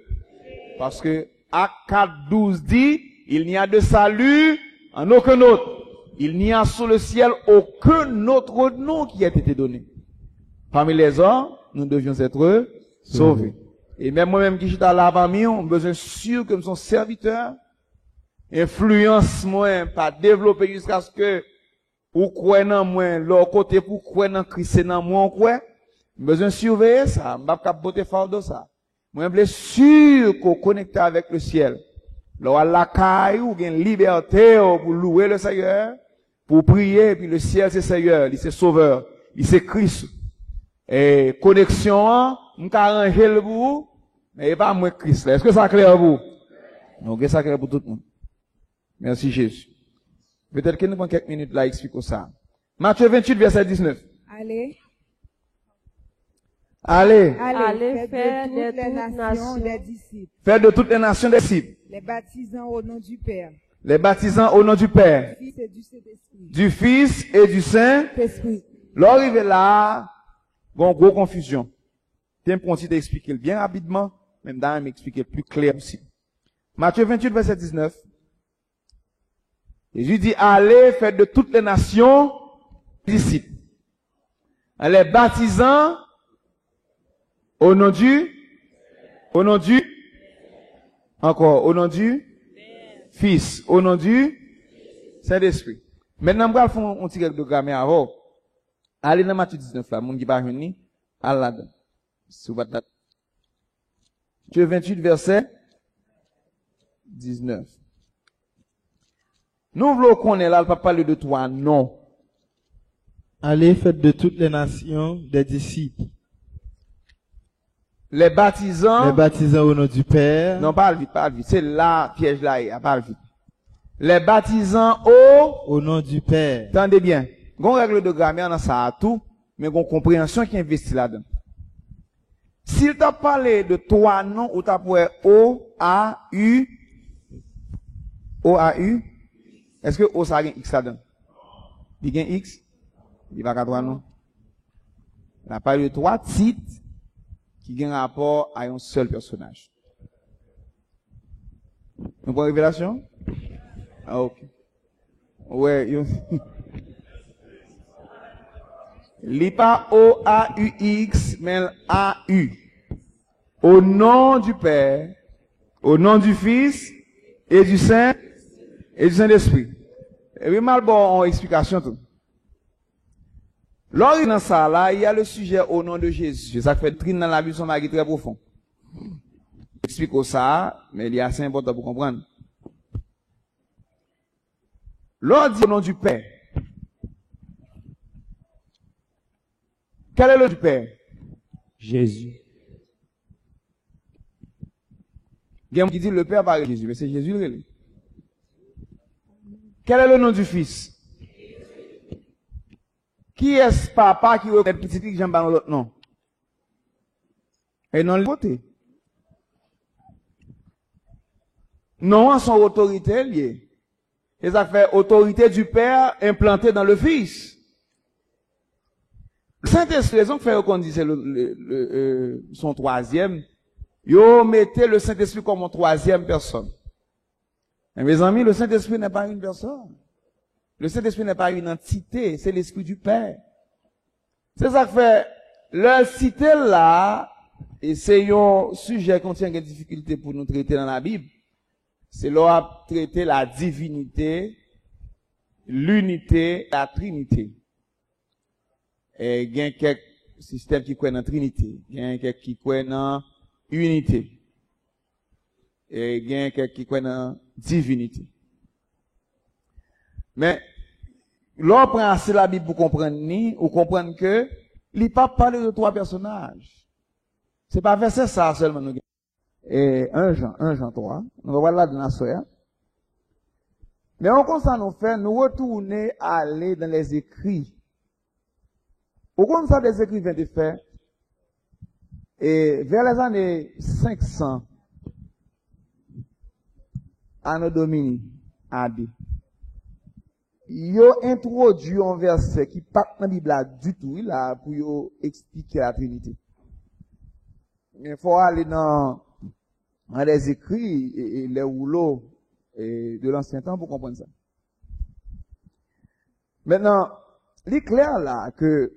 Parce que Acte 4:12 dit, il n'y a de salut en aucun autre. Il n'y a sous le ciel aucun autre nom qui a été donné. Parmi les hommes, nous devions être sauvés. Et même moi-même qui suis là parmi eux, on a besoin sûr que nous sommes serviteurs. Influence moi, pas développer jusqu'à ce que, ou quoi dans moi, leur côté pour quoi dans Christ dans moi, quoi. Besoin surveiller ça. M'pas pas botter fardeau ça. Moi, je suis sûr qu'on connecte avec le ciel. Là, la caille, ou une liberté pour louer le Seigneur. Pour prier, puis le ciel c'est Seigneur, il c'est Sauveur, il c'est Christ. Et connexion, m'ka arranger le bout, mais pas moi Christ. Est-ce que ça clair pour vous? Donc, ça clair pour tout le monde. Merci Jésus. Peut-être que nous avons quelques minutes là, expliquons ça. Matthieu 28, verset 19. Allez, faites de toutes les nations des disciples. Faites de toutes les nations des disciples. Les baptisant au nom du Père. Les baptisant au nom du Père, du Fils et du Saint-Esprit. L'arrivée là, bon, gros confusion. Tiens, pour t'expliquer bien rapidement, même dans m'expliquer plus clair aussi. Matthieu 28, verset 19. Jésus dit, allez, faites de toutes les nations disciples. En les baptisant au nom du, encore, au nom du Fils, au nom du Saint-Esprit. Maintenant, on va faire un petit de grammaire avant. Allez dans Matthieu 19 là, mon qui va venir, allez là-dedans. Sous votre date. Matthieu 28, verset 19. Nous voulons qu'on est là, le pas parler de toi, non. Allez, faites de toutes les nations des disciples. Les baptisants au nom du Père. Non, parle vite. C'est là, piège là, parle vite. Les baptisants au nom du Père. Attendez bien. Gon règle de grammaire dans ça à tout, mais gon compréhension qui investit là-dedans. S'il t'a parlé de trois noms, ou t'as pour O-A-U, est-ce que O ça a un X là-dedans? Il y a un X? Il va pas trois noms. Il a parlé de trois titres qui ont un rapport à un seul personnage. Une bonne révélation? Ah, ok. Ouais, il pas O-A-U-X, mais A-U. Au nom du Père, au nom du Fils, et du Saint-Esprit. Et oui, mal bon, en explication tout. Lors dans ça, là, il y a le sujet au nom de Jésus. Ça fait trine dans la Bible, son mari très profond. Explique ça, mais il est assez important pour comprendre. Lors dit au nom du Père. Quel est le nom du Père? Jésus. Il y a un qui dit le Père par Jésus, mais c'est Jésus le. Quel est le nom du Fils? Qui est ce papa qui reconnaît le petit qui j'aime pas l'autre nom? Et non le côté. Non, son autorité liée. Et ça fait autorité du Père implantée dans le Fils. Le Saint-Esprit, raison que fait qu'on disait son troisième, yo mettez le Saint-Esprit comme une troisième personne. Et mes amis, le Saint-Esprit n'est pas une personne. Le Saint-Esprit n'est pas une entité, c'est l'Esprit du Père. C'est ça que fait, le cité là, et c'est un sujet qui contient des difficultés pour nous traiter dans la Bible, c'est là traiter la divinité, l'unité, la trinité. Et il y a quelques systèmes qui croient dans la trinité, il y a quelques qui croient dans unité. Et il y a quelques qui croient dans divinité. Mais, l'on prend assez la Bible pour comprendre ou comprendre que, il n'est pas parlé de trois personnages. C'est pas verset ça seulement nous. Et 1 Jean 3, on va voir là dans la soeur. Mais on constate nous faire, nous retourner à aller dans les écrits. Au compte ça des écrits viennent de faire, et vers les années 500, Anno Domini, AD, yo introduit un verset qui pas dans la Bible là du tout, là, pour yo expliquer la Trinité. Mais il faut aller dans les écrits et les rouleaux de l'ancien temps pour comprendre ça. Maintenant, il est clair là que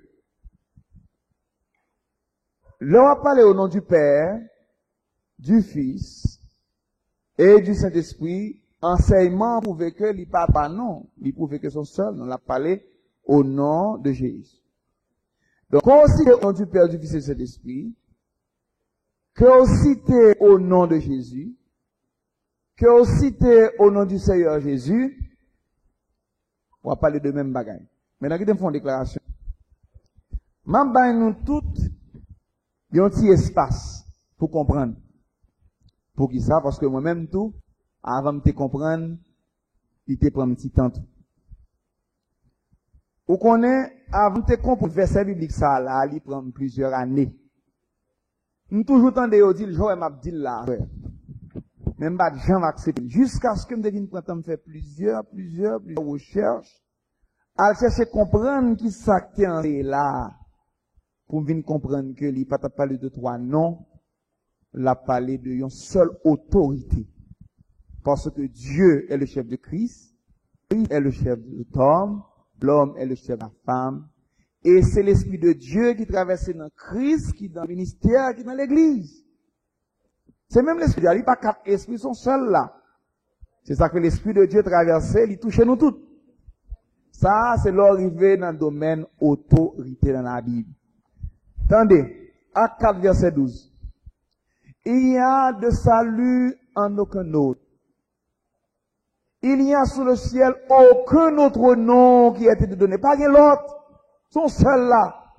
l'on va parler au nom du Père, du Fils et du Saint-Esprit. Enseignement prouve que il pas non, il prouve que son seul, on l'a parlé au nom de Jésus. Donc, on cite au nom du Père, du Fils et du Saint-Esprit, que on cite au nom de Jésus, que on cite au nom du Seigneur Jésus, on va parler de même bagaille. Maintenant, qui te font une déclaration? M'en nous toutes, il y a un petit espace pour comprendre. Pour qui ça? Parce que moi-même tout, avant de te comprendre, il te prend un petit temps. Ou qu'on est, avant de te comprendre le verset biblique ça là, il prend plusieurs années. Nous toujours tendez de dire, je m'a dit là, même pas de gens accepter. Jusqu'à ce que me devine prendre me faire plusieurs recherches, à chercher comprendre qui ça qui est là, pour venir comprendre que il pas parlé de trois noms, l'a parlé de une seule autorité. Parce que Dieu est le chef de Christ, Christ est le chef de l'homme est le chef de la femme, et c'est l'Esprit de Dieu qui traverse dans Christ, qui est dans le ministère, qui est dans l'Église. C'est même l'Esprit de Dieu, il n'y a pas quatre esprits, ils sont seuls là. C'est ça que l'Esprit de Dieu traverse, il touche nous tous. Ça, c'est l'arrivée dans le domaine autorité dans la Bible. Attendez, Acte 4, verset 12. Il y a de salut en aucun autre. Il n'y a sous le ciel aucun autre nom qui a été donné. Pas l'autre. Son seul là.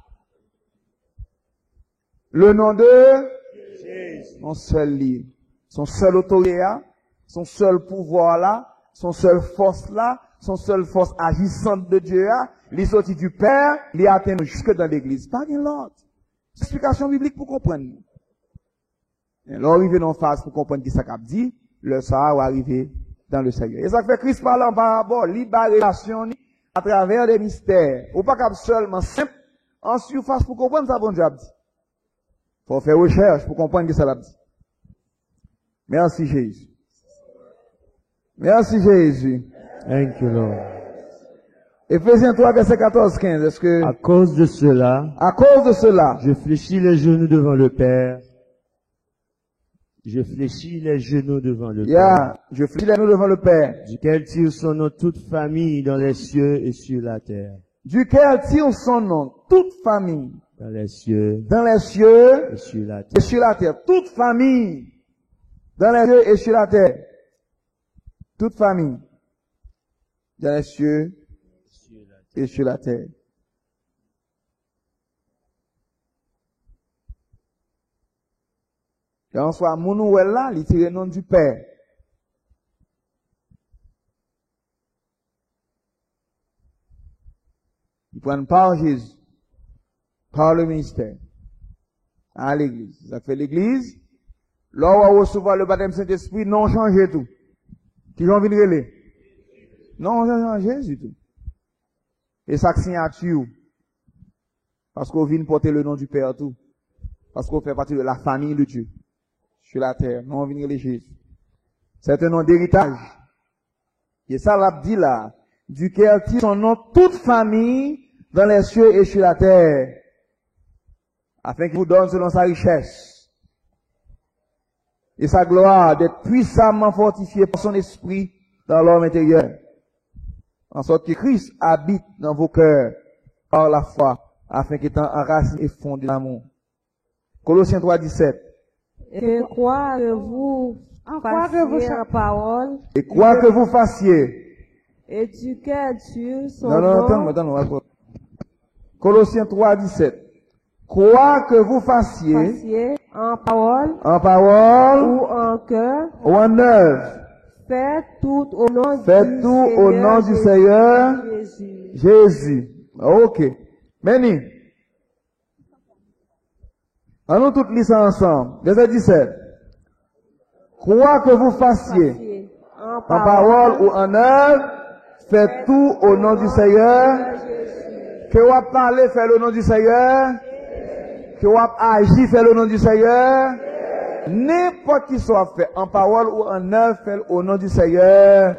Le nom de son seul lit, son seul autorité là, son seul pouvoir là, son seul force là, son seule force agissante de Dieu là, il sorti du Père, il atteint jusque dans l'église. Pas de l'autre. Explication biblique pour comprendre. Et là, arrivé dans phase pour comprendre qui ça qu'a dit, le ça va arriver dans le Seigneur. Et ça fait Christ parle en parabole, libération à travers des mystères. Ou pas qu'à seulement simple, en surface pour comprendre ça, bon Dieu a dit. Faut faire recherche pour comprendre ce que ça a dit. Merci Jésus. Merci Jésus. Thank you, Lord. Éphésiens 3, verset 14-15. Est-ce que... À cause de cela, je fléchis les genoux devant le Père. Je fléchis les genoux devant le Père. Je fléchis les genoux devant le Père. Duquel tire son nom toute famille dans les cieux et sur la terre. Duquel tire son nom toute famille. Dans les cieux. Et sur la terre. Et sur la terre. Toute famille. Dans les cieux et sur la terre. Toute famille. Dans les cieux et sur la terre. Et en soit, mon là, il tire le nom du Père. Il prend par Jésus, par le ministère, à l'église. Ça fait l'église, là où on va recevoir le baptême Saint-Esprit, non changer tout. Qui ont envie de relais? Non, changer du tout. Et ça signature. Parce qu'on vient porter le nom du Père tout. Parce qu'on fait partie de la famille de Dieu. Sur la terre. Non, on vient relais Jésus. C'est un nom d'héritage. Et ça l'a dit là. Duquel tire son nom toute famille dans les cieux et sur la terre. Afin qu'il vous donne selon sa richesse. Et sa gloire d'être puissamment fortifié par son esprit dans l'homme intérieur. En sorte que Christ habite dans vos cœurs par la foi, afin qu'étant enraciné et fondé dans l'amour. Colossiens 3, 17. Et quoi que vous fassiez en parole. Et quoi que vous fassiez. Et duquel tire son nom. Non. Colossiens 3, 17. Quoi que vous fassiez. En parole. Ou en cœur. Ou en œuvre. Faites tout au nom du Seigneur Jésus. Ok. Meni. Allons toutes lire ça ensemble. Verset 17. Quoi que vous fassiez, en parole ou en œuvre, faites tout au nom du Seigneur. Que vous parlez, faites au nom du Seigneur. Que vous agissez, faites au nom du Seigneur. N'importe qui soit fait, en parole ou en œuvre, fait au nom du Seigneur.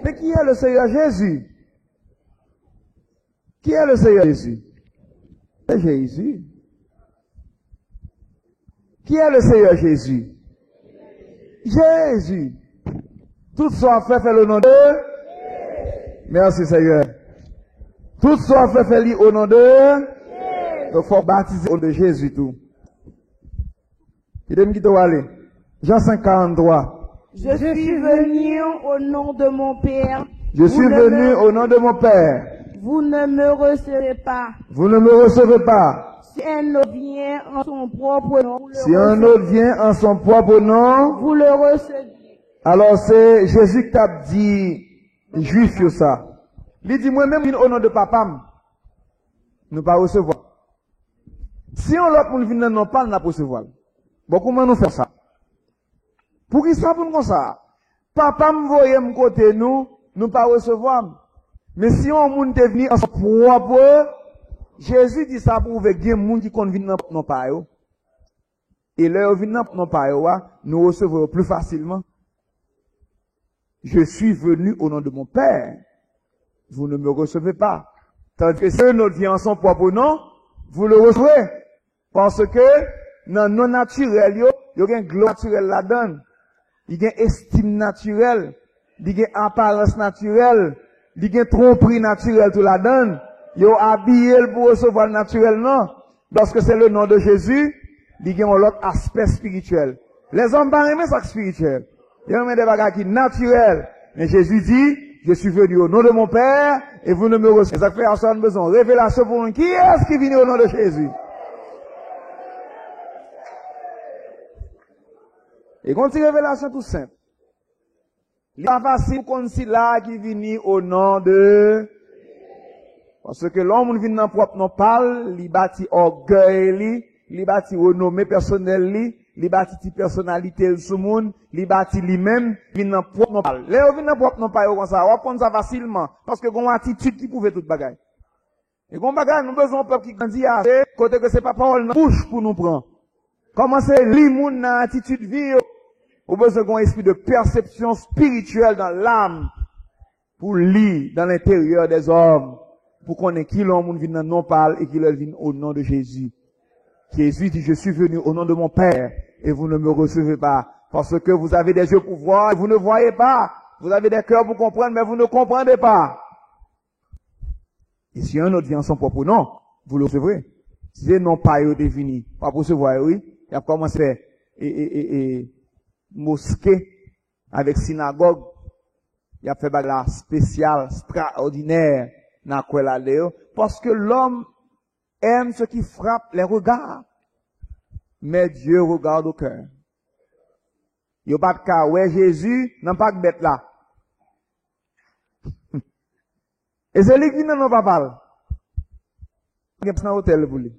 Mais qui est le Seigneur Jésus? Qui est le Seigneur Jésus? C'est Jésus. Qui est le Seigneur Jésus? Jésus. Tout soit fait, fait au nom de... Merci Seigneur. Tout soit fait, fait au nom de... Donc, il faut baptiser au nom de Jésus tout. Jean 5, 43. Je suis venu au nom de mon Père. Je suis venu au nom de mon Père. Vous ne me recevez pas. Vous ne me recevez pas. Si un autre vient en son propre nom, si un autre vient en son propre nom, vous le recevez. Alors c'est Jésus qui a dit, juif ça. Il dit, moi-même, au nom de papa, nous pas recevoir. Si on l'autre pour venir non pas, nous pas recevoir. Bon, comment nous faire ça? Pour qui ça pour nous ça? Papa m'voye m'côté nous pas recevoir. Mais si on monde est venu en son propre, Jésus dit ça pour que les gens qui viennent non pas yo. Et là, ils viennent non pas yo, nous recevons plus facilement. Je suis venu au nom de mon Père. Vous ne me recevez pas. Tandis que si un autre vient en son propre nom, vous le recevez. Parce que, dans non naturel, il y a une gloire naturelle là-dedans. Il y a une estime naturelle. Il y a une apparence naturelle. Il y a une tromperie naturelle tout là-dedans. Il y a habillé pour recevoir le naturel, non. Lorsque c'est le nom de Jésus, il y a un autre aspect spirituel. Les hommes pas aimer ça spirituel. Ils ont des bagages qui naturels. Mais Jésus dit, je suis venu au nom de mon Père, et vous ne me recevez pas. Ça fait en besoin. Révélation pour nous. Qui est-ce qui vient au nom de Jésus? Et quand une révélation tout simple. Il n'est pas facile qu'on si là qui vient au nom de... Parce que l'homme vient dans propre non parle, il bâtit orgueil, il bâtit renommée personnelle, il bâtit personnalité sous monde, il bâtit lui-même, il vient dans propre non parle. Là, il vient dans propre non parle comme ça, on prend ça facilement. Parce que une attitude qui pouvait toute bagaille. Et qu'on bagaille, nous besoin d'un peuple qui grandit à côté que c'est pas parole dans bouche pour nous prendre. Comment c'est l'imoun dans attitude vie, ou besoin d'un esprit de perception spirituelle dans l'âme, pour lire dans l'intérieur des hommes, pour qu'on ait qui l'homme vient dans non parle et qu'il vient au nom de Jésus. Jésus dit, je suis venu au nom de mon Père, et vous ne me recevez pas, parce que vous avez des yeux pour voir, et vous ne voyez pas. Vous avez des cœurs pour comprendre, mais vous ne comprenez pas. Et si un autre vient en son propre nom, vous le recevrez. Si c'est non pas défini, pas pour recevoir, oui, il a commencé à faire, mosquée avec synagogue, il a fait bagarre spéciale, extraordinaire, dans quoi la parce que l'homme aime ce qui frappe les regards. Mais Dieu regarde au cœur. Il n'y a pas de cas, ouais, Jésus, n'a pas de bête là. Et c'est lui qui n'a pas parlé. Il y a un hôtel pour lui.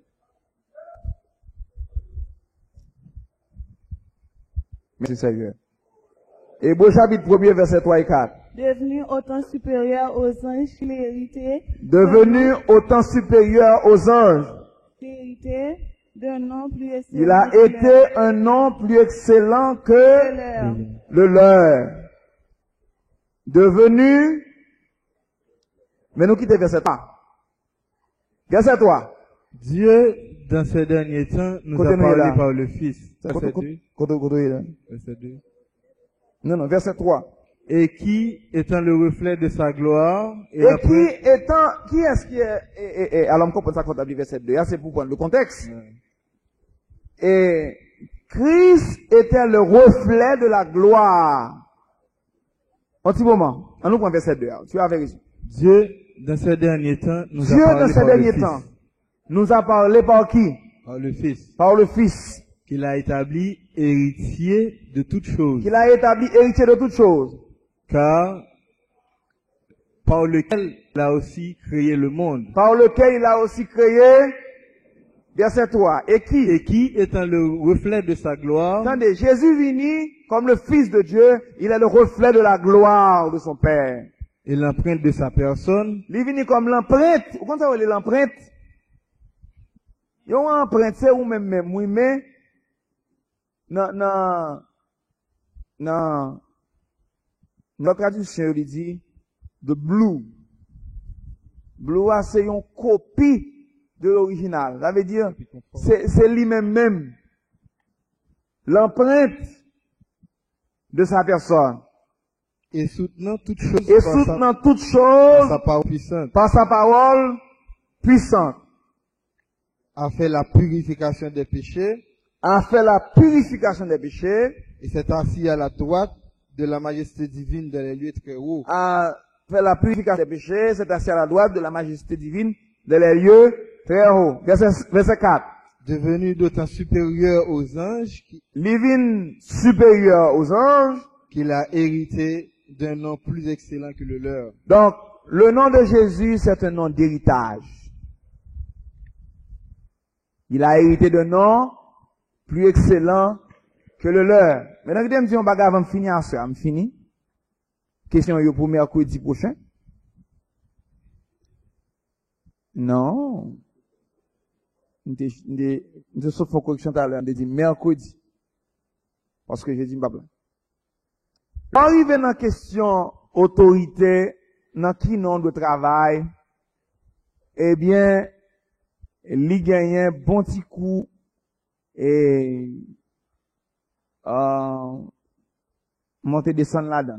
Merci Seigneur. Hébreux chapitre 1er, verset 3 et 4. Devenu autant supérieur aux anges qu'il hérité. Devenu autant supérieur aux anges. Hérité d'un nom plus excellent. Il a été un nom plus excellent que le leur. Devenu, mais nous quittons verset 3. Verset 3. Dieu, dans ces derniers temps, nous a parlé par le Fils. Verset 2. Verset 2. Non, verset 3. Et qui, étant le reflet de sa gloire, qui est-ce qui est, alors on comprend ça quand on a dit verset 2, c'est pour prendre le contexte. Et Christ était le reflet de la gloire. Un petit moment, on nous prend verset 2, tu as vérifié. Dieu, dans ces derniers temps, nous a parlé par le Fils. Nous a parlé par qui? Par le Fils. Par le Fils. Qu'il a établi héritier de toutes choses. Qu'il a établi héritier de toutes choses. Car, par lequel il a aussi créé le monde. Par lequel il a aussi créé, verset 3. Et qui, étant le reflet de sa gloire. Attendez, Jésus vini comme le Fils de Dieu, il est le reflet de la gloire de son Père. Et l'empreinte de sa personne. Il vini comme l'empreinte. Vous comprenez ça, l'empreinte? Il y a une empreinte, c'est vous-même, oui, mais, notre traduction, il dit, de blue. Blue, c'est une copie de l'original. Ça veut dire, c'est lui-même. L'empreinte de sa personne. Et soutenant toutes choses. Par sa parole puissante. A fait la purification des péchés. Et s'est assis à la droite de la majesté divine dans les lieux très hauts. A fait la purification des péchés, s'est assis à la droite de la majesté divine dans les lieux très hauts. Verset 4. Devenu d'autant supérieur aux anges. Supérieur aux anges. Qu'il a hérité d'un nom plus excellent que le leur. Donc, le nom de Jésus, c'est un nom d'héritage. Il a hérité d'un nom plus excellent que le leur. Maintenant, je me dis, on va avant de finir ça. Je finis. Question pour mercredi prochain. Non. Je sauf en correction tout à l'heure. On dit mercredi. Parce que j'ai dit, m'pa plein. Arrivé dans la question autorité, dans qui nom de travail, eh bien, li gagne bon petit coup et monter descendre là-dedans.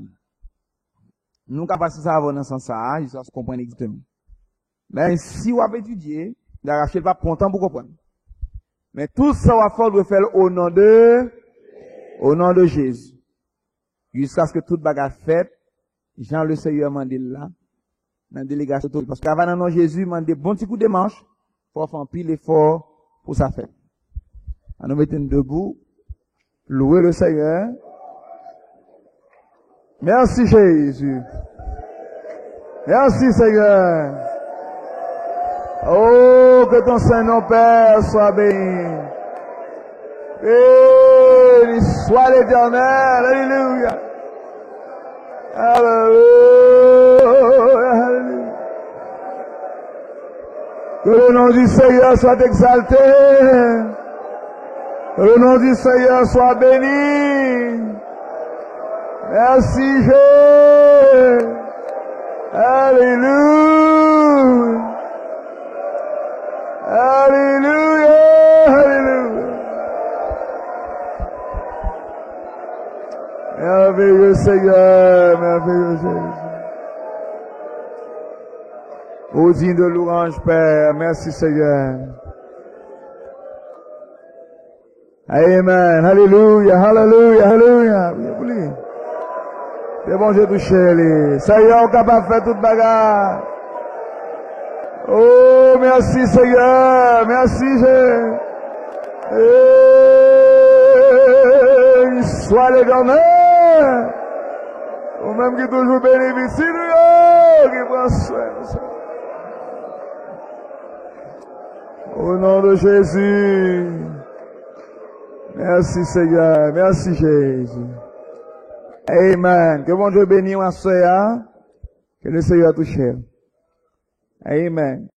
Nous avons passé ça avant dans ce sens-là, jusqu'à ce qu'on comprenne exactement. Mais si vous avez étudié, d'arracher pas content pour comprendre. Mais tout ça va faire de faire au nom de Jésus. Jusqu'à ce que toute bagarre faite, Jean le Seigneur m'a dit là, dans la délégation. Parce qu'avant dans nom Jésus, m'a dit bon petit coup de manche, pour faire un pile effort pour sa fête. On nous mettons debout Louez le Seigneur. Merci Jésus. Merci Seigneur. Oh, que ton Saint-Nom, Père, soit béni. Béni soit l'Éternel. Alléluia. Alléluia. Alléluia. Que le nom du Seigneur soit exalté. Que le nom du Seigneur soit béni. Merci Jésus. Alléluia. Alléluia. Alléluia. Merveilleux Seigneur, merveilleux Jésus. Ô digne de louange, Père, merci Seigneur. Amen. Alléluia, alléluia, alléluia. C'est bon, j'ai touché les. Seigneur, on est capable de faire toute bagarre. Oh, merci Seigneur, merci Jésus. Et soit l'Éternel. Ou même qui toujours bénéficie de qui prend soin de ça. Au nom de Jésus. Merci Seigneur, merci Jésus. Amen. Que bon Dieu bénisse ma soeur. Que le Seigneur touche. Amen.